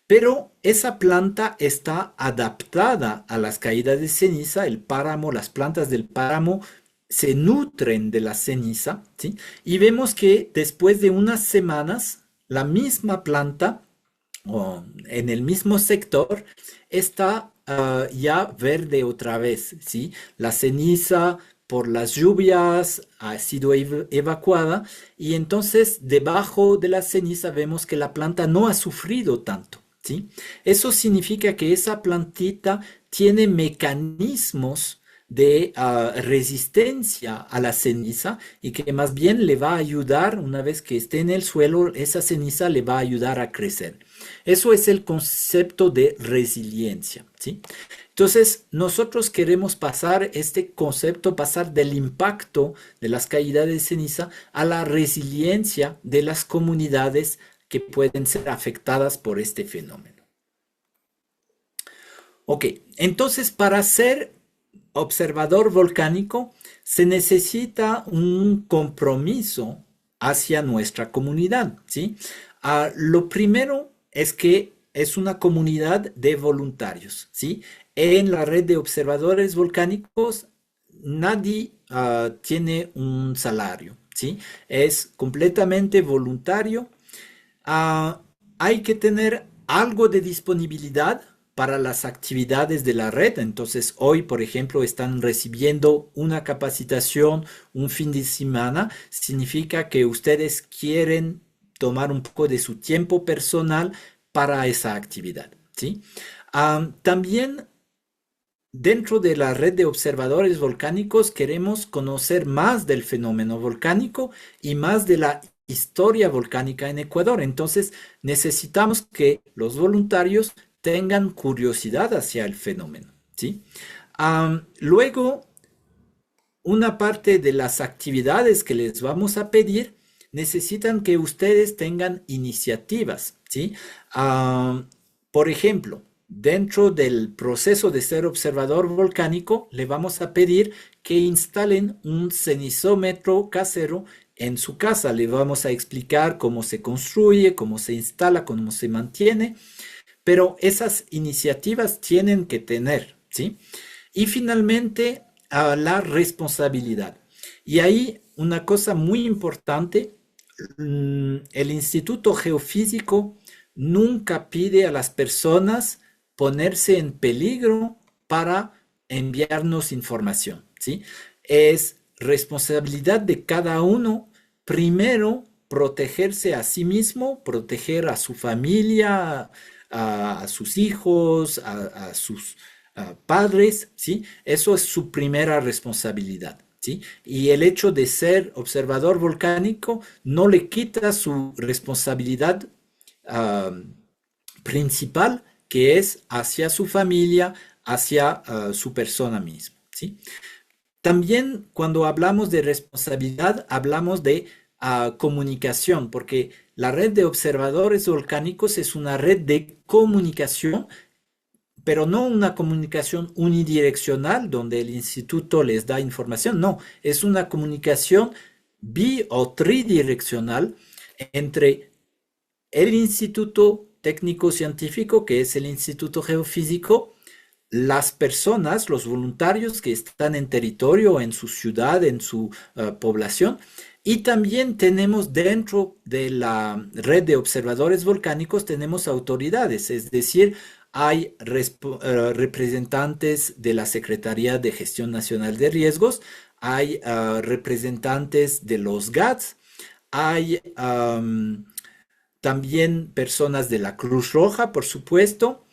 [SPEAKER 1] Pero esa planta está adaptada a las caídas de ceniza, el páramo, las plantas del páramo se nutren de la ceniza, ¿sí? Y vemos que después de unas semanas, la misma planta, en el mismo sector, está ya verde otra vez, ¿sí? La ceniza por las lluvias, ha sido evacuada y entonces debajo de la ceniza vemos que la planta no ha sufrido tanto, ¿sí? Eso significa que esa plantita tiene mecanismos de resistencia a la ceniza y que más bien le va a ayudar, una vez que esté en el suelo, esa ceniza le va a ayudar a crecer. Eso es el concepto de resiliencia, ¿sí? Entonces, nosotros queremos pasar este concepto, pasar del impacto de las caídas de ceniza a la resiliencia de las comunidades que pueden ser afectadas por este fenómeno. Ok, entonces para ser observador volcánico se necesita un compromiso hacia nuestra comunidad, ¿sí? Lo primero es que es una comunidad de voluntarios, ¿sí? En la red de observadores volcánicos nadie tiene un salario, ¿sí? Es completamente voluntario. Hay que tener algo de disponibilidad para las actividades de la red. Entonces, hoy, por ejemplo, están recibiendo una capacitación un fin de semana. Significa que ustedes quieren tomar un poco de su tiempo personal para esa actividad, ¿sí? También dentro de la red de observadores volcánicos queremos conocer más del fenómeno volcánico y más de la historia volcánica en Ecuador. Entonces, necesitamos que los voluntarios tengan curiosidad hacia el fenómeno, ¿sí? Luego, una parte de las actividades que les vamos a pedir necesitan que ustedes tengan iniciativas, ¿sí? Por ejemplo, dentro del proceso de ser observador volcánico, le vamos a pedir que instalen un cenizómetro casero en su casa. Le vamos a explicar cómo se construye, cómo se instala, cómo se mantiene, pero esas iniciativas tienen que tener, ¿sí? Y finalmente, la responsabilidad. Y ahí una cosa muy importante, el Instituto Geofísico nunca pide a las personas ponerse en peligro para enviarnos información, ¿sí? Es responsabilidad de cada uno, primero, protegerse a sí mismo, proteger a su familia, a sus hijos, a sus padres, ¿sí? Eso es su primera responsabilidad, ¿sí? Y el hecho de ser observador volcánico no le quita su responsabilidad principal, que es hacia su familia, hacia su persona misma, ¿sí? También cuando hablamos de responsabilidad, hablamos de comunicación, porque la red de observadores volcánicos es una red de comunicación, pero no una comunicación unidireccional donde el instituto les da información, no, es una comunicación o tridireccional entre el Instituto Técnico Científico, que es el Instituto Geofísico, las personas, los voluntarios que están en territorio, en su ciudad, en su población, y también tenemos dentro de la red de observadores volcánicos, tenemos autoridades, es decir, hay representantes de la Secretaría de Gestión Nacional de Riesgos, hay representantes de los GATS, hay también personas de la Cruz Roja, por supuesto.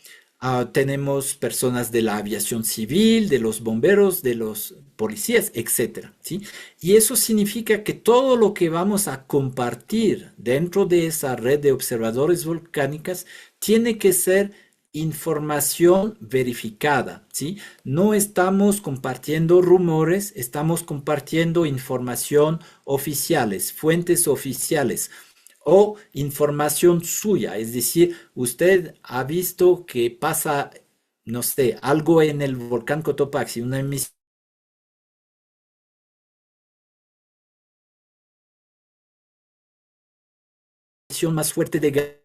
[SPEAKER 1] Tenemos personas de la aviación civil, de los bomberos, de los policías, etcétera, ¿sí? Y eso significa que todo lo que vamos a compartir dentro de esa red de observadores volcánicas tiene que ser información verificada, ¿sí? No estamos compartiendo rumores, estamos compartiendo información oficiales, fuentes oficiales, o información suya, es decir, usted ha visto que pasa, no sé, algo en el volcán Cotopaxi, una emisión más fuerte de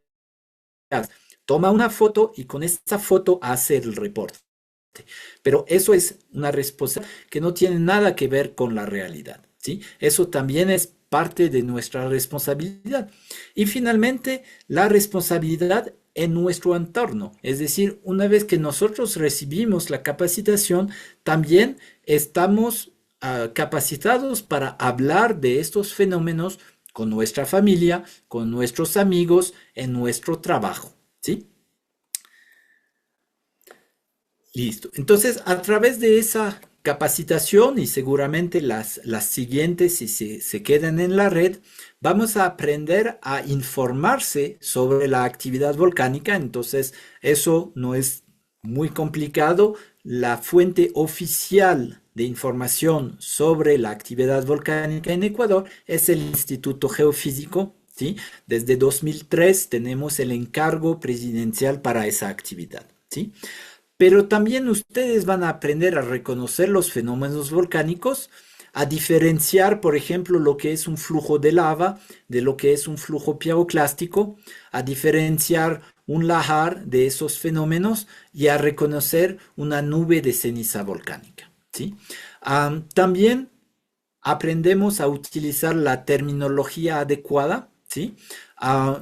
[SPEAKER 1] gas. Toma una foto y con esa foto hace el reporte. Pero eso es una responsabilidad que no tiene nada que ver con la realidad, ¿sí? Eso también es parte de nuestra responsabilidad. Y finalmente, la responsabilidad en nuestro entorno. Es decir, una vez que nosotros recibimos la capacitación, también estamos capacitados para hablar de estos fenómenos con nuestra familia, con nuestros amigos, en nuestro trabajo, ¿sí? Listo. Entonces, a través de esa capacitación y seguramente las siguientes, si se quedan en la red, vamos a aprender a informarse sobre la actividad volcánica. Entonces, eso no es muy complicado. La fuente oficial de información sobre la actividad volcánica en Ecuador es el Instituto Geofísico, ¿sí? Desde 2003 tenemos el encargo presidencial para esa actividad, ¿sí? Pero también ustedes van a aprender a reconocer los fenómenos volcánicos, a diferenciar, por ejemplo, lo que es un flujo de lava de lo que es un flujo piroclástico, a diferenciar un lahar de esos fenómenos y a reconocer una nube de ceniza volcánica, ¿sí? También aprendemos a utilizar la terminología adecuada, ¿sí?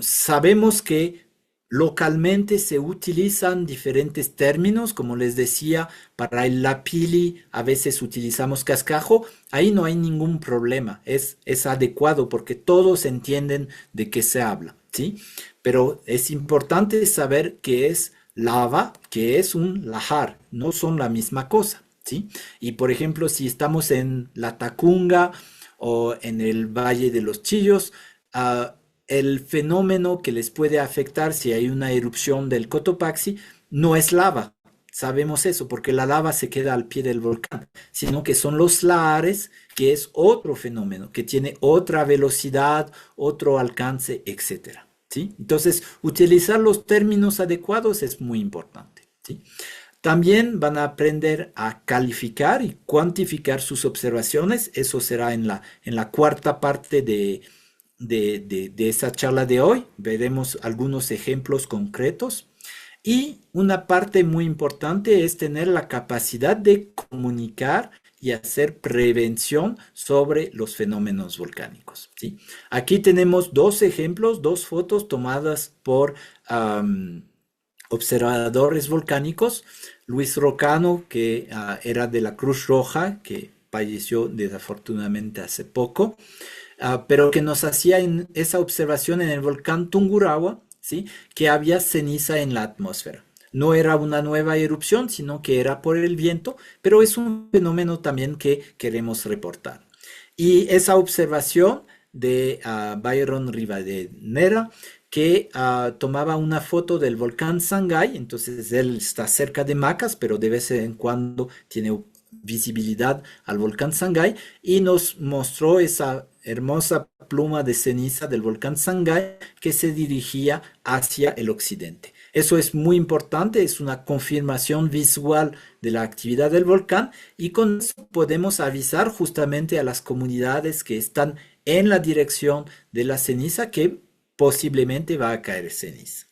[SPEAKER 1] Sabemos que localmente se utilizan diferentes términos, como les decía, para el lapili a veces utilizamos cascajo, ahí no hay ningún problema, es adecuado porque todos entienden de qué se habla, ¿sí? Pero es importante saber qué es lava, qué es un lahar, no son la misma cosa, ¿sí? Y por ejemplo, si estamos en la Tacunga o en el Valle de los Chillos, el fenómeno que les puede afectar si hay una erupción del Cotopaxi no es lava. Sabemos eso porque la lava se queda al pie del volcán, sino que son los lahares, que es otro fenómeno, que tiene otra velocidad, otro alcance, etcétera, ¿sí? Entonces, utilizar los términos adecuados es muy importante, ¿sí? También van a aprender a calificar y cuantificar sus observaciones. Eso será en la cuarta parte de esta charla de hoy. Veremos algunos ejemplos concretos. Y una parte muy importante es tener la capacidad de comunicar y hacer prevención sobre los fenómenos volcánicos, ¿sí? Aquí tenemos dos ejemplos, dos fotos tomadas por observadores volcánicos. Luis Rocano, que era de la Cruz Roja, que falleció desafortunadamente hace poco, pero que nos hacía esa observación en el volcán Tungurahua, ¿sí? Que había ceniza en la atmósfera. No era una nueva erupción, sino que era por el viento, pero es un fenómeno también que queremos reportar. Y esa observación de Byron Rivadeneira, que tomaba una foto del volcán Sangay. Entonces él está cerca de Macas, pero de vez en cuando tiene visibilidad al volcán Sangay, y nos mostró esa hermosa pluma de ceniza del volcán Sangay que se dirigía hacia el occidente. Eso es muy importante, es una confirmación visual de la actividad del volcán, y con eso podemos avisar justamente a las comunidades que están en la dirección de la ceniza que posiblemente va a caer ceniza.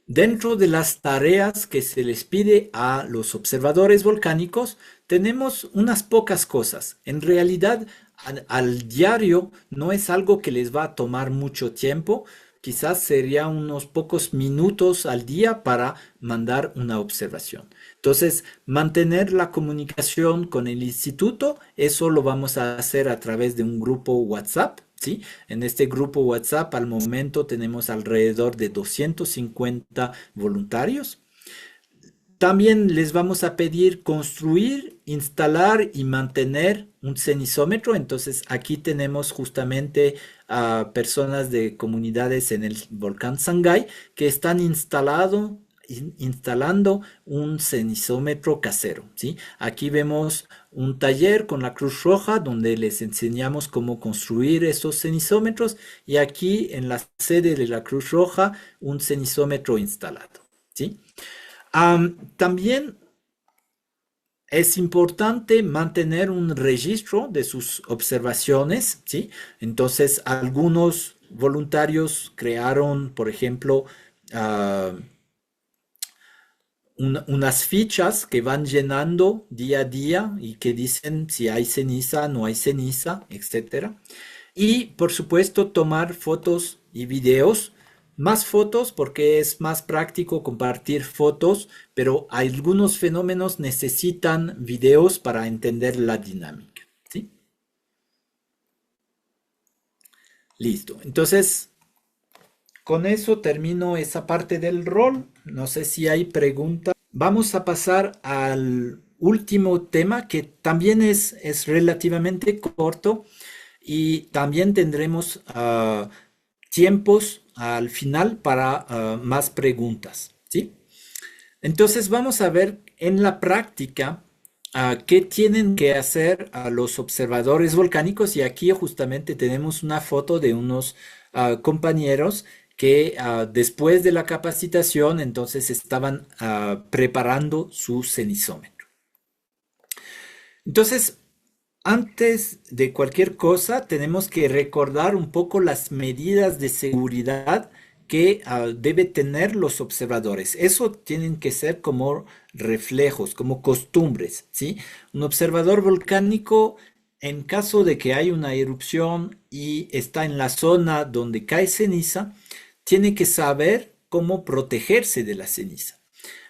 [SPEAKER 1] Dentro de las tareas que se les pide a los observadores volcánicos, tenemos unas pocas cosas. En realidad, al diario no es algo que les va a tomar mucho tiempo. Quizás sería unos pocos minutos al día para mandar una observación. Entonces, mantener la comunicación con el instituto, eso lo vamos a hacer a través de un grupo WhatsApp, ¿sí? En este grupo WhatsApp al momento tenemos alrededor de 250 voluntarios. También les vamos a pedir construir, instalar y mantener un cenizómetro. Entonces aquí tenemos justamente a personas de comunidades en el volcán Sangay que están instalando un cenizómetro casero, ¿sí? Aquí vemos un taller con la Cruz Roja donde les enseñamos cómo construir esos cenizómetros, y aquí en la sede de la Cruz Roja un cenizómetro instalado, ¿sí? También es importante mantener un registro de sus observaciones, ¿sí? Entonces, algunos voluntarios crearon, por ejemplo, unas fichas que van llenando día a día y que dicen si hay ceniza, no hay ceniza, etc. Y, por supuesto, tomar fotos y videos Más fotos porque es más práctico compartir fotos, pero algunos fenómenos necesitan videos para entender la dinámica, ¿sí? Listo. Entonces, con eso termino esa parte del rol. No sé si hay preguntas. Vamos a pasar al último tema que también es relativamente corto y también tendremos tiempos al final para más preguntas, ¿sí? Entonces vamos a ver en la práctica qué tienen que hacer los observadores volcánicos y aquí justamente tenemos una foto de unos compañeros que después de la capacitación entonces estaban preparando su cenizómetro. Entonces, antes de cualquier cosa, tenemos que recordar un poco las medidas de seguridad que debe tener los observadores. Eso tienen que ser como reflejos, como costumbres, ¿sí? Un observador volcánico, en caso de que hay una erupción y está en la zona donde cae ceniza, tiene que saber cómo protegerse de la ceniza.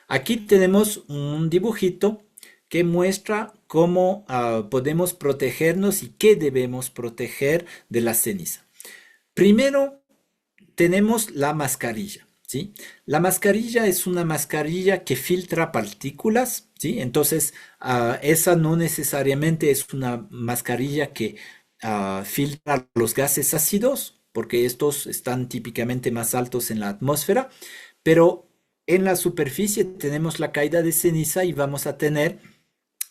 [SPEAKER 1] Aquí tenemos un dibujito que muestra cómo podemos protegernos y qué debemos proteger de la ceniza. Primero tenemos la mascarilla, ¿sí? La mascarilla es una mascarilla que filtra partículas, ¿sí? Entonces, esa no necesariamente es una mascarilla que filtra los gases ácidos, porque estos están típicamente más altos en la atmósfera, pero en la superficie tenemos la caída de ceniza y vamos a tener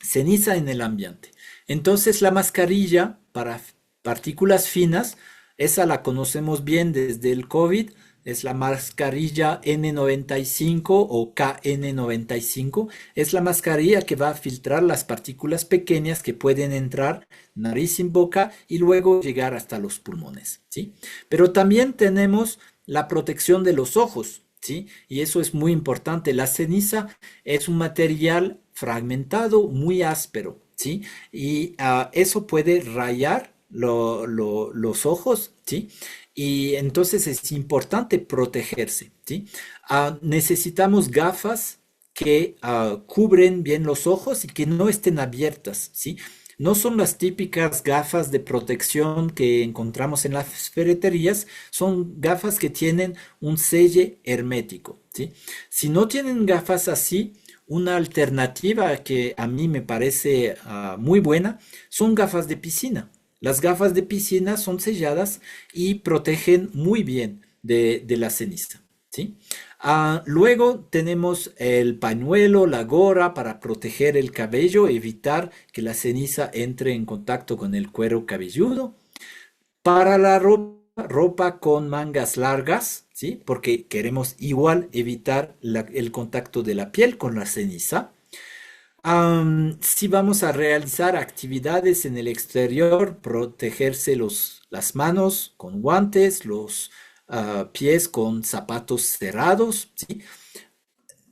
[SPEAKER 1] ceniza en el ambiente. Entonces la mascarilla para partículas finas, esa la conocemos bien desde el COVID, es la mascarilla N95 o KN95, es la mascarilla que va a filtrar las partículas pequeñas que pueden entrar nariz y boca y luego llegar hasta los pulmones, ¿sí? Pero también tenemos la protección de los ojos, ¿sí? Y eso es muy importante. La ceniza es un material fragmentado, muy áspero, ¿sí? Y eso puede rayar los ojos, ¿sí? Y entonces es importante protegerse, ¿sí? Necesitamos gafas que cubren bien los ojos y que no estén abiertas, ¿sí? No son las típicas gafas de protección que encontramos en las ferreterías, son gafas que tienen un sello hermético, ¿sí? Si no tienen gafas así, una alternativa que a mí me parece muy buena son gafas de piscina. Las gafas de piscina son selladas y protegen muy bien de la ceniza, ¿sí? Luego tenemos el pañuelo, la gorra para proteger el cabello, evitar que la ceniza entre en contacto con el cuero cabelludo. Para la ropa con mangas largas, ¿sí? Porque queremos igual evitar el contacto de la piel con la ceniza. Si vamos a realizar actividades en el exterior, protegerse las manos con guantes, los pies con zapatos cerrados, ¿sí?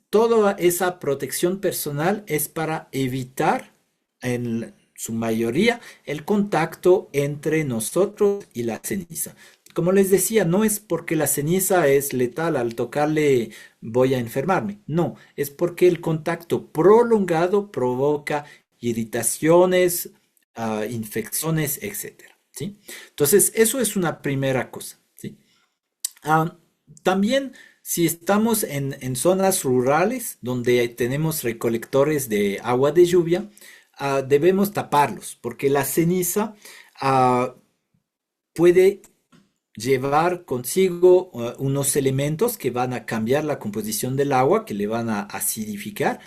[SPEAKER 1] Toda esa protección personal es para evitar en su mayoría el contacto entre nosotros y la ceniza. Como les decía, no es porque la ceniza es letal, al tocarle voy a enfermarme. No, es porque el contacto prolongado provoca irritaciones, infecciones, etcétera, ¿sí? Entonces, eso es una primera cosa, ¿sí? También, si estamos en zonas rurales donde tenemos recolectores de agua de lluvia, debemos taparlos, porque la ceniza puede llevar consigo unos elementos que van a cambiar la composición del agua, que le van a acidificar,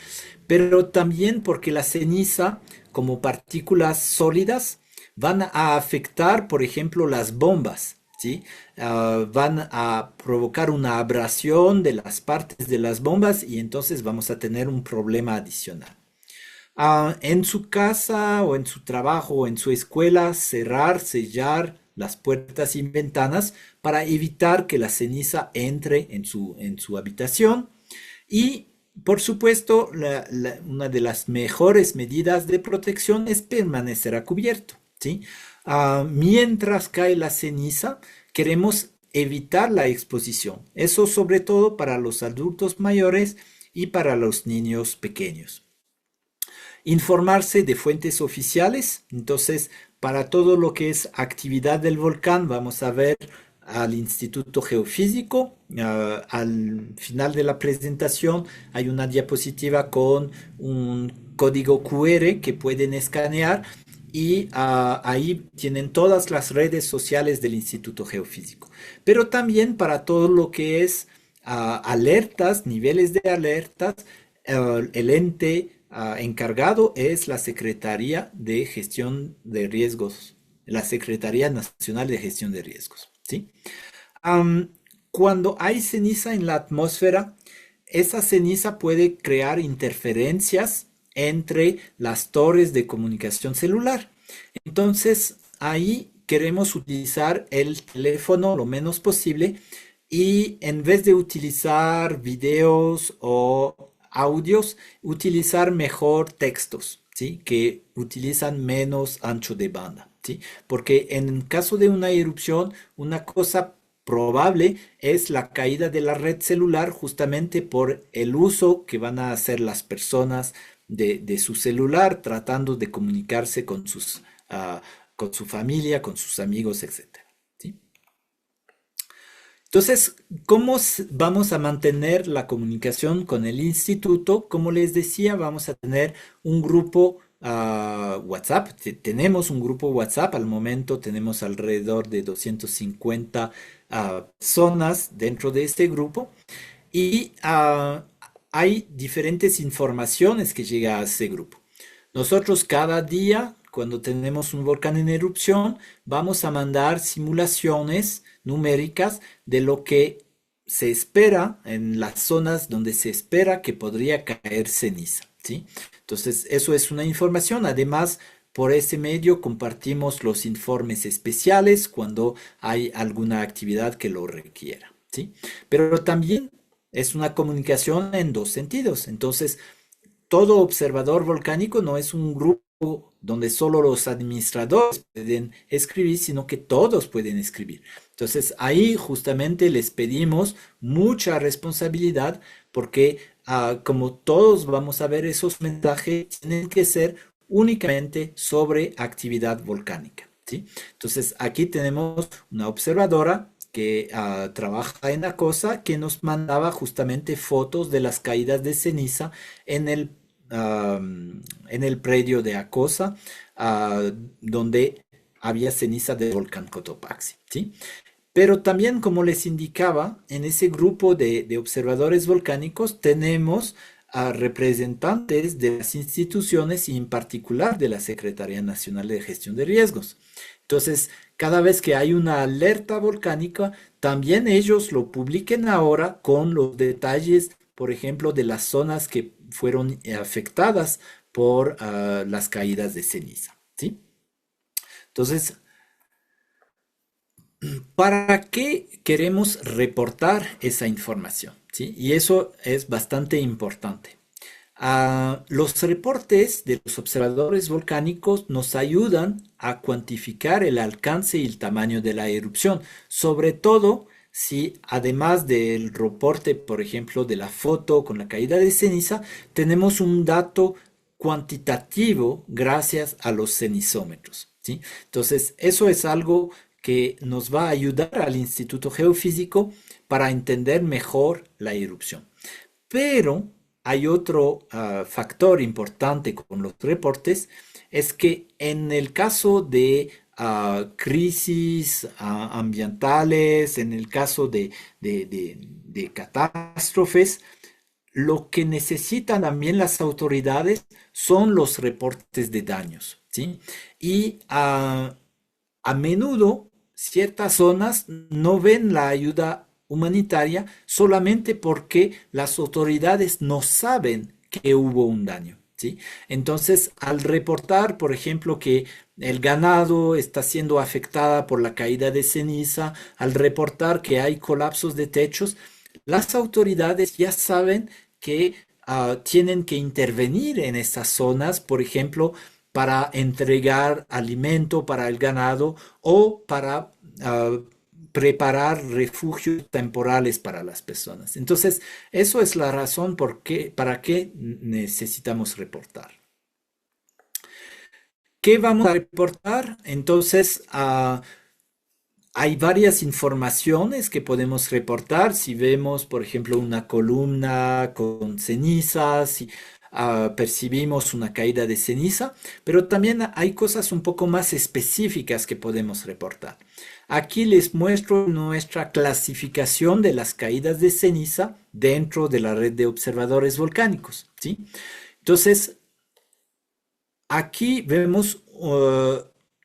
[SPEAKER 1] pero también porque la ceniza, como partículas sólidas, van a afectar, por ejemplo, las bombas, ¿sí? Van a provocar una abrasión de las partes de las bombas y entonces vamos a tener un problema adicional. En su casa o en su trabajo o en su escuela, cerrar, sellar las puertas y ventanas para evitar que la ceniza entre en su habitación. Y, por supuesto, una de las mejores medidas de protección es permanecer a cubierto, ¿sí? Mientras cae la ceniza, queremos evitar la exposición. Eso sobre todo para los adultos mayores y para los niños pequeños. Informarse de fuentes oficiales. Entonces, para todo lo que es actividad del volcán, vamos a ver al Instituto Geofísico. Al final de la presentación hay una diapositiva con un código QR que pueden escanear y ahí tienen todas las redes sociales del Instituto Geofísico. Pero también para todo lo que es alertas, niveles de alertas, el ente encargado es la Secretaría de Gestión de Riesgos, la Secretaría Nacional de Gestión de Riesgos, ¿sí? Cuando hay ceniza en la atmósfera, esa ceniza puede crear interferencias entre las torres de comunicación celular. Entonces, ahí queremos utilizar el teléfono lo menos posible y en vez de utilizar videos o audios, utilizar mejor textos, ¿sí? Que utilizan menos ancho de banda, ¿sí? Porque en caso de una erupción, una cosa probable es la caída de la red celular justamente por el uso que van a hacer las personas de su celular tratando de comunicarse con su familia, con sus amigos, etcétera, ¿sí? Entonces, ¿cómo vamos a mantener la comunicación con el instituto? Como les decía, vamos a tener un grupo WhatsApp. Tenemos un grupo WhatsApp. Al momento tenemos alrededor de 250 personas dentro de este grupo. Y hay diferentes informaciones que llegan a ese grupo. Nosotros cada día, cuando tenemos un volcán en erupción, vamos a mandar simulaciones numéricas de lo que se espera en las zonas donde se espera que podría caer ceniza, ¿sí? Entonces, eso es una información. Además, por ese medio compartimos los informes especiales cuando hay alguna actividad que lo requiera, ¿sí? Pero también es una comunicación en dos sentidos. Entonces, todo observador volcánico no es un grupo donde solo los administradores pueden escribir, sino que todos pueden escribir. Entonces, ahí justamente les pedimos mucha responsabilidad porque como todos vamos a ver esos mensajes, tienen que ser únicamente sobre actividad volcánica, ¿sí? Entonces, aquí tenemos una observadora que trabaja en ACOSA, que nos mandaba justamente fotos de las caídas de ceniza en el predio de ACOSA, donde había ceniza del volcán Cotopaxi, ¿sí? Pero también, como les indicaba, en ese grupo de observadores volcánicos tenemos a representantes de las instituciones y en particular de la Secretaría Nacional de Gestión de Riesgos. Entonces, cada vez que hay una alerta volcánica, también ellos lo publiquen ahora con los detalles, por ejemplo, de las zonas que fueron afectadas por las caídas de ceniza, ¿sí? Entonces, ¿para qué queremos reportar esa información? ¿Sí? Y eso es bastante importante. Los reportes de los observadores volcánicos nos ayudan a cuantificar el alcance y el tamaño de la erupción, sobre todo si además del reporte, por ejemplo, de la foto con la caída de ceniza, tenemos un dato cuantitativo gracias a los cenizómetros, ¿sí? Entonces, eso es algo que nos va a ayudar al Instituto Geofísico para entender mejor la erupción. Pero hay otro factor importante con los reportes, es que en el caso de crisis ambientales, en el caso de catástrofes, lo que necesitan también las autoridades son los reportes de daños, ¿sí? Y a menudo ciertas zonas no ven la ayuda humanitaria solamente porque las autoridades no saben que hubo un daño, ¿sí? Entonces, al reportar, por ejemplo, que el ganado está siendo afectada por la caída de ceniza, al reportar que hay colapsos de techos, las autoridades ya saben que tienen que intervenir en estas zonas, por ejemplo, para entregar alimento para el ganado o para preparar refugios temporales para las personas. Entonces, eso es la razón para qué necesitamos reportar. ¿Qué vamos a reportar? Entonces, hay varias informaciones que podemos reportar. Si vemos, por ejemplo, una columna con cenizas, si percibimos una caída de ceniza, pero también hay cosas un poco más específicas que podemos reportar. Aquí les muestro nuestra clasificación de las caídas de ceniza dentro de la red de observadores volcánicos, ¿sí? Entonces, aquí vemos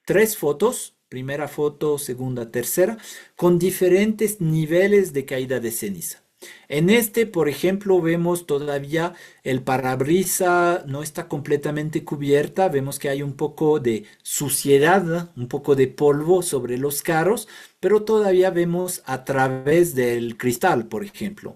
[SPEAKER 1] 3 fotos, primera foto, segunda, tercera, con diferentes niveles de caída de ceniza. En este, por ejemplo, vemos todavía el parabrisa no está completamente cubierta, vemos que hay un poco de suciedad, ¿no? Un poco de polvo sobre los carros, pero todavía vemos a través del cristal, por ejemplo.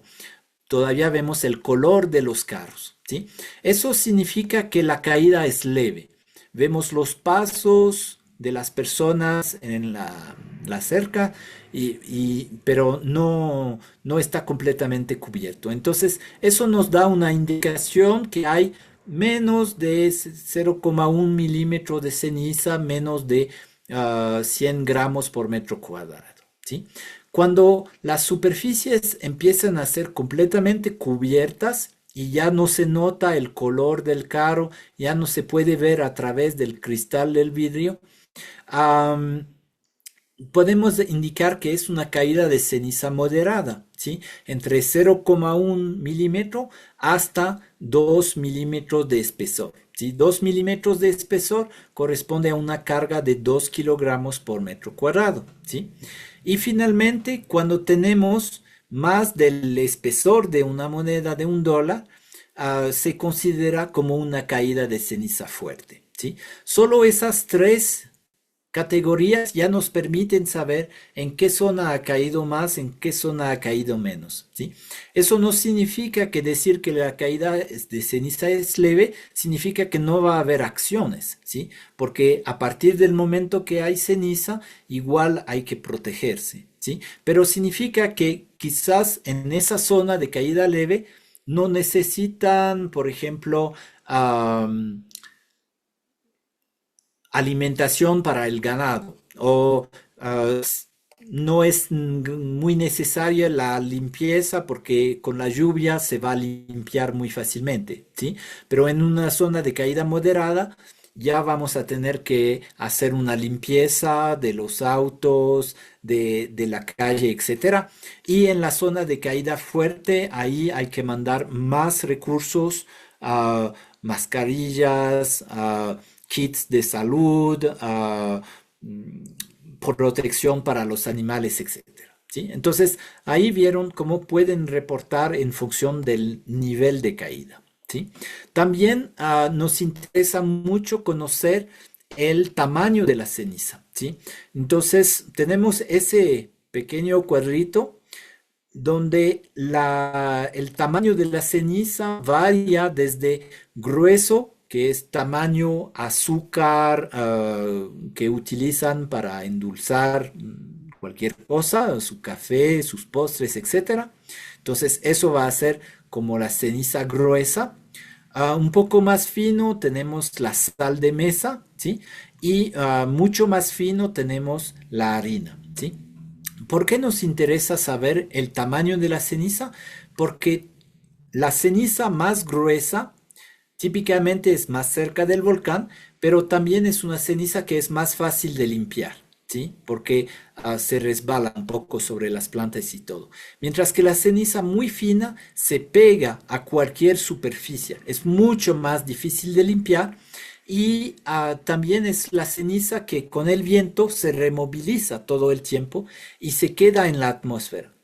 [SPEAKER 1] Todavía vemos el color de los carros, ¿sí? Eso significa que la caída es leve. Vemos los pasos de las personas en la cerca, pero no está completamente cubierto. Entonces, eso nos da una indicación que hay menos de 0,1 milímetro de ceniza, menos de 100 gramos por metro cuadrado, ¿sí? Cuando las superficies empiezan a ser completamente cubiertas y ya no se nota el color del carro, ya no se puede ver a través del cristal del vidrio, podemos indicar que es una caída de ceniza moderada, ¿sí? Entre 0,1 milímetro hasta 2 milímetros de espesor, ¿sí? 2 milímetros de espesor corresponde a una carga de 2 kilogramos por metro cuadrado, ¿sí? Y finalmente, cuando tenemos más del espesor de una moneda de $1, se considera como una caída de ceniza fuerte, ¿sí? Solo esas 3 categorías ya nos permiten saber en qué zona ha caído más, en qué zona ha caído menos, ¿sí? Eso no significa que decir que la caída de ceniza es leve, significa que no va a haber acciones, ¿sí? Porque a partir del momento que hay ceniza, igual hay que protegerse, ¿sí? Pero significa que quizás en esa zona de caída leve no necesitan, por ejemplo, alimentación para el ganado o no es muy necesaria la limpieza porque con la lluvia se va a limpiar muy fácilmente, ¿sí? Pero en una zona de caída moderada ya vamos a tener que hacer una limpieza de los autos, de la calle, etcétera. Y en la zona de caída fuerte, ahí hay que mandar más recursos, mascarillas, kits de salud, protección para los animales, etcétera, ¿sí? Entonces, ahí vieron cómo pueden reportar en función del nivel de caída, ¿sí? También nos interesa mucho conocer el tamaño de la ceniza, ¿sí? Entonces, tenemos ese pequeño cuadrito donde el tamaño de la ceniza varía desde grueso, que es tamaño azúcar que utilizan para endulzar cualquier cosa, su café, sus postres, etcétera. Entonces eso va a ser como la ceniza gruesa. Un poco más fino tenemos la sal de mesa, ¿sí? Y mucho más fino tenemos la harina, ¿sí? ¿Por qué nos interesa saber el tamaño de la ceniza? Porque la ceniza más gruesa típicamente es más cerca del volcán, pero también es una ceniza que es más fácil de limpiar, ¿sí? Porque se resbala un poco sobre las plantas y todo. Mientras que la ceniza muy fina se pega a cualquier superficie. Es mucho más difícil de limpiar y también es la ceniza que con el viento se removiliza todo el tiempo y se queda en la atmósfera.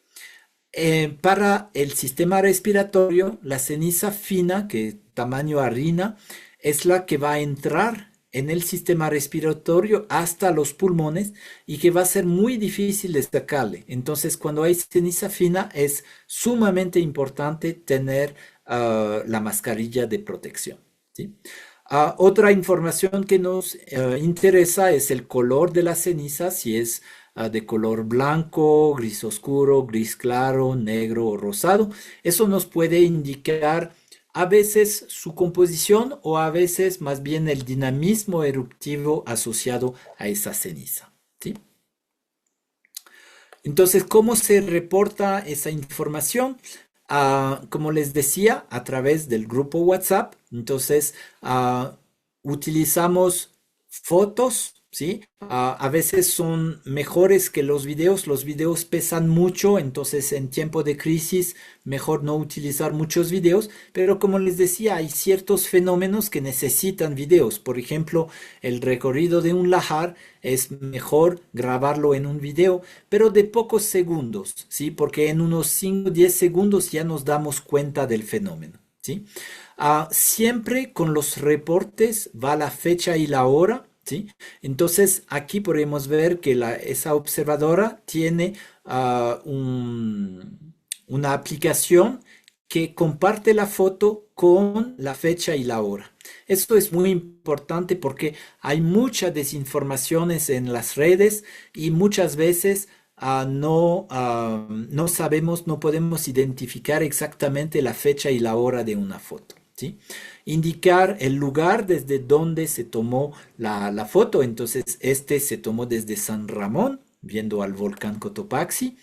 [SPEAKER 1] Para el sistema respiratorio, la ceniza fina, que es tamaño harina, es la que va a entrar en el sistema respiratorio hasta los pulmones y que va a ser muy difícil de sacarle. Entonces, cuando hay ceniza fina, es sumamente importante tener la mascarilla de protección, ¿sí? Otra información que nos interesa es el color de la ceniza, si es de color blanco, gris oscuro, gris claro, negro o rosado. Eso nos puede indicar a veces su composición o a veces más bien el dinamismo eruptivo asociado a esa ceniza, ¿sí? Entonces, ¿cómo se reporta esa información? Como les decía, a través del grupo WhatsApp. Entonces, utilizamos fotos, ¿sí? A veces son mejores que los videos. Los videos pesan mucho, entonces en tiempo de crisis mejor no utilizar muchos videos. Pero como les decía, hay ciertos fenómenos que necesitan videos. Por ejemplo, el recorrido de un lajar es mejor grabarlo en un video, pero de pocos segundos, ¿sí? Porque en unos 5 o 10 segundos ya nos damos cuenta del fenómeno, ¿sí? Siempre con los reportes va la fecha y la hora, ¿sí? Entonces aquí podemos ver que esa observadora tiene una aplicación que comparte la foto con la fecha y la hora. Esto es muy importante porque hay muchas desinformaciones en las redes y muchas veces no sabemos, no podemos identificar exactamente la fecha y la hora de una foto, ¿sí? Indicar el lugar desde donde se tomó la foto. Entonces, este se tomó desde San Ramón, viendo al volcán Cotopaxi.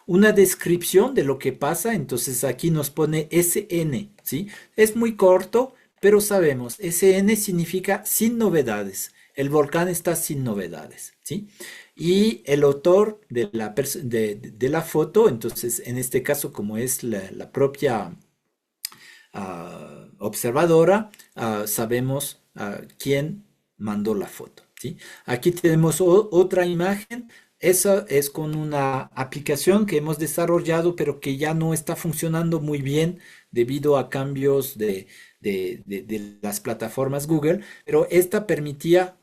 [SPEAKER 1] Una descripción de lo que pasa, entonces aquí nos pone SN, ¿sí? Es muy corto, pero sabemos, SN significa sin novedades. El volcán está sin novedades, ¿sí? Y el autor de la foto, entonces en este caso como es la propia observadora, sabemos quién mandó la foto, ¿sí? Aquí tenemos otra imagen. Esa es con una aplicación que hemos desarrollado, pero que ya no está funcionando muy bien debido a cambios de las plataformas Google, pero esta permitía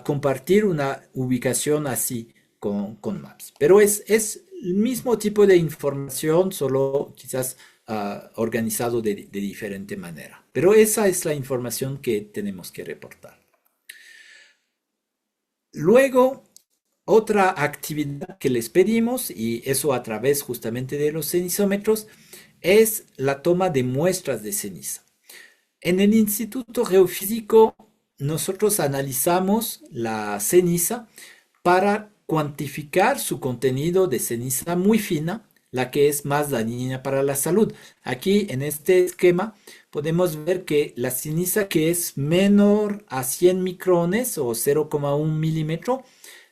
[SPEAKER 1] compartir una ubicación así con Maps. Pero es el mismo tipo de información, solo quizás organizado de diferente manera. Pero esa es la información que tenemos que reportar. Luego, otra actividad que les pedimos, y eso a través justamente de los cenizómetros, es la toma de muestras de ceniza. En el Instituto Geofísico, nosotros analizamos la ceniza para cuantificar su contenido de ceniza muy fina, la que es más dañina para la salud. Aquí en este esquema podemos ver que la ceniza que es menor a 100 micrones o 0,1 milímetro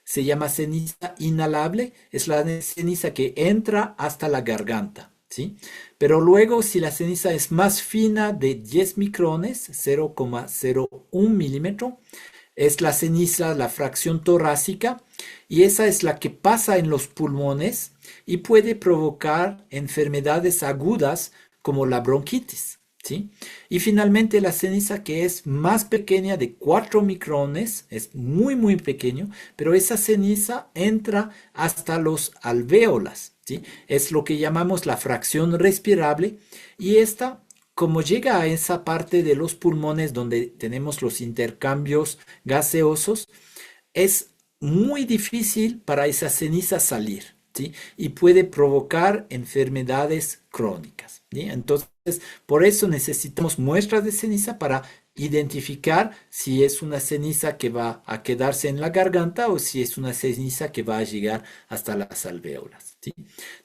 [SPEAKER 1] se llama ceniza inhalable, es la ceniza que entra hasta la garganta, ¿sí? Pero luego si la ceniza es más fina de 10 micrones, 0,01 milímetro, es la ceniza, la fracción torácica, y esa es la que pasa en los pulmones y puede provocar enfermedades agudas como la bronquitis, ¿sí? Y finalmente la ceniza que es más pequeña de 4 micrones, es muy pequeño, pero esa ceniza entra hasta los alvéolas, ¿sí? Es lo que llamamos la fracción respirable, y esta, como llega a esa parte de los pulmones donde tenemos los intercambios gaseosos, es muy difícil para esa ceniza salir, ¿sí? Y puede provocar enfermedades crónicas, ¿sí? Entonces, por eso necesitamos muestras de ceniza para identificar si es una ceniza que va a quedarse en la garganta o si es una ceniza que va a llegar hasta las alvéolas, ¿sí?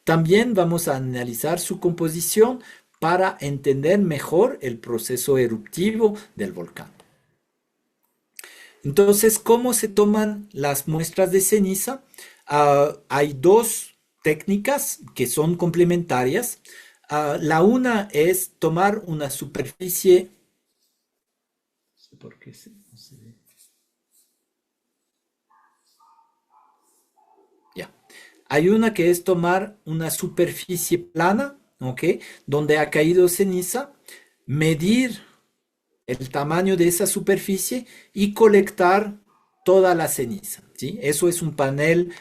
[SPEAKER 1] También vamos a analizar su composición para entender mejor el proceso eruptivo del volcán. Entonces, ¿cómo se toman las muestras de ceniza? Hay dos técnicas que son complementarias. La una es tomar una superficie. No sé por qué no se ve. Ya. Hay una que es tomar una superficie plana, ¿ok? Donde ha caído ceniza, medir el tamaño de esa superficie y colectar toda la ceniza, ¿sí? Eso es un panel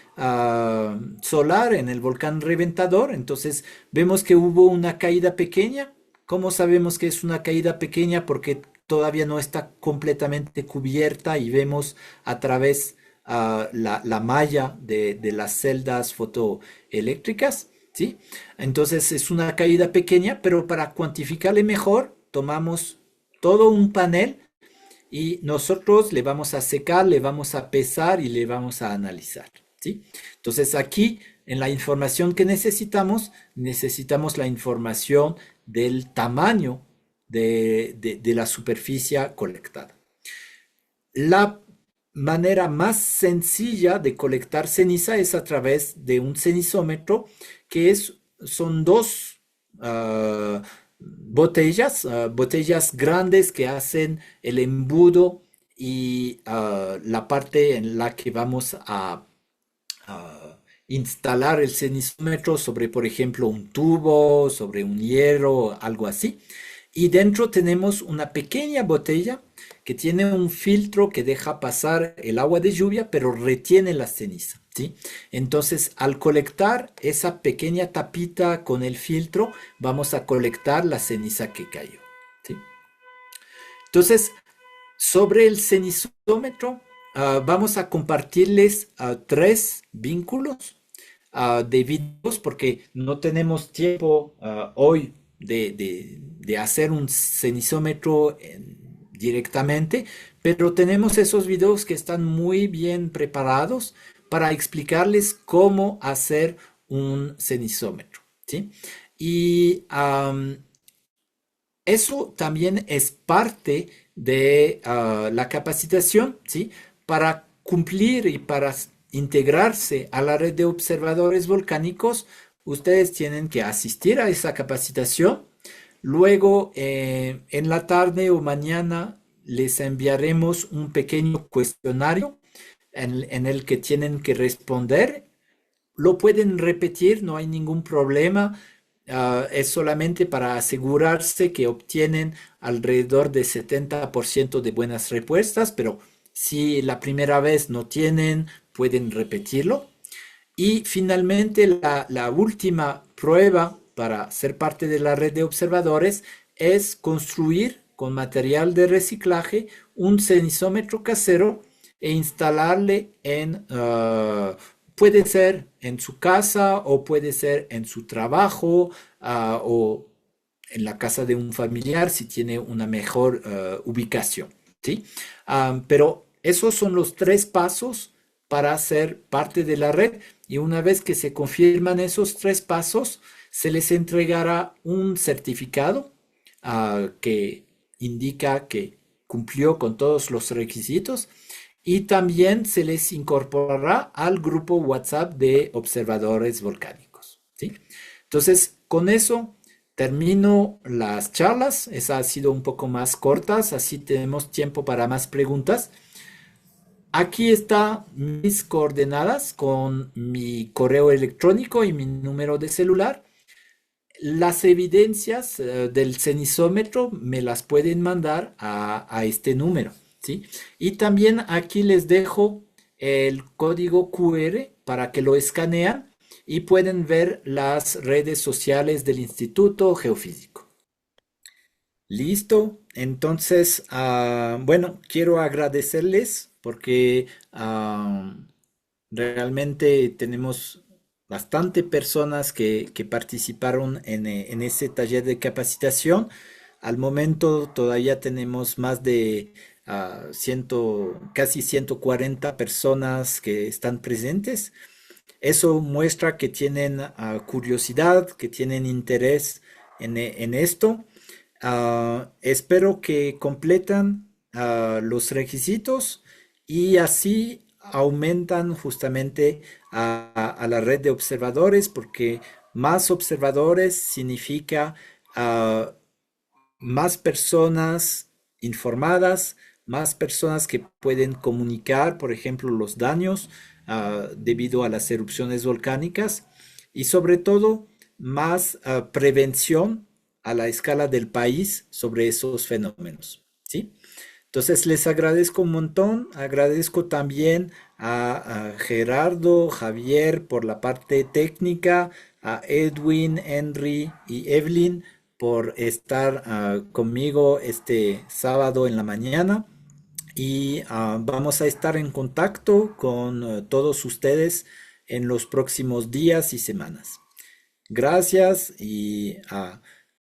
[SPEAKER 1] solar en el volcán Reventador. Entonces vemos que hubo una caída pequeña. ¿Cómo sabemos que es una caída pequeña? Porque todavía no está completamente cubierta y vemos a través la malla de las celdas fotoeléctricas, ¿sí? Entonces es una caída pequeña, pero para cuantificarle mejor, tomamos todo un panel y nosotros le vamos a secar, le vamos a pesar y le vamos a analizar, ¿sí? Entonces aquí en la información que necesitamos la información del tamaño de la superficie colectada. La manera más sencilla de colectar ceniza es a través de un cenizómetro, son dos botellas grandes que hacen el embudo y la parte en la que vamos a instalar el cenizómetro sobre, por ejemplo, un tubo, sobre un hierro, algo así. Y dentro tenemos una pequeña botella que tiene un filtro que deja pasar el agua de lluvia, pero retiene la ceniza, ¿sí? Entonces, al colectar esa pequeña tapita con el filtro, vamos a colectar la ceniza que cayó, ¿sí? Entonces, sobre el cenizómetro, vamos a compartirles 3 vínculos de videos porque no tenemos tiempo hoy de hacer un cenizómetro directamente, pero tenemos esos videos que están muy bien preparados para explicarles cómo hacer un cenizómetro, ¿sí? Y eso también es parte de la capacitación, ¿sí? Para cumplir y para integrarse a la red de observadores volcánicos, ustedes tienen que asistir a esa capacitación. Luego, en la tarde o mañana, les enviaremos un pequeño cuestionario en el que tienen que responder. Lo pueden repetir, no hay ningún problema. Es solamente para asegurarse que obtienen alrededor de 70% de buenas respuestas, pero si la primera vez no tienen, pueden repetirlo. Y finalmente, la última prueba para ser parte de la red de observadores es construir con material de reciclaje un cenizómetro casero e instalarle puede ser en su casa o puede ser en su trabajo o en la casa de un familiar si tiene una mejor ubicación, ¿sí? Pero esos son los 3 pasos para ser parte de la red y una vez que se confirman esos 3 pasos, se les entregará un certificado que indica que cumplió con todos los requisitos y también se les incorporará al grupo WhatsApp de observadores volcánicos, ¿sí? Entonces, con eso termino las charlas. Esas han sido un poco más cortas, así tenemos tiempo para más preguntas. Aquí están mis coordenadas con mi correo electrónico y mi número de celular. Las evidencias del cenizómetro me las pueden mandar a este número, ¿sí? Y también aquí les dejo el código QR para que lo escanean y pueden ver las redes sociales del Instituto Geofísico. Listo, entonces, bueno, quiero agradecerles porque realmente tenemos bastante personas que participaron en ese taller de capacitación. Al momento todavía tenemos más de casi 140 personas que están presentes. Eso muestra que tienen curiosidad, que tienen interés en esto. Espero que completan los requisitos y así aumentan justamente a la red de observadores porque más observadores significa más personas informadas, más personas que pueden comunicar, por ejemplo, los daños debido a las erupciones volcánicas y sobre todo más prevención a la escala del país sobre esos fenómenos, ¿sí? Entonces les agradezco un montón, agradezco también a Gerardo, Javier por la parte técnica, a Edwin, Henry y Evelyn por estar conmigo este sábado en la mañana. y vamos a estar en contacto con todos ustedes en los próximos días y semanas. Gracias y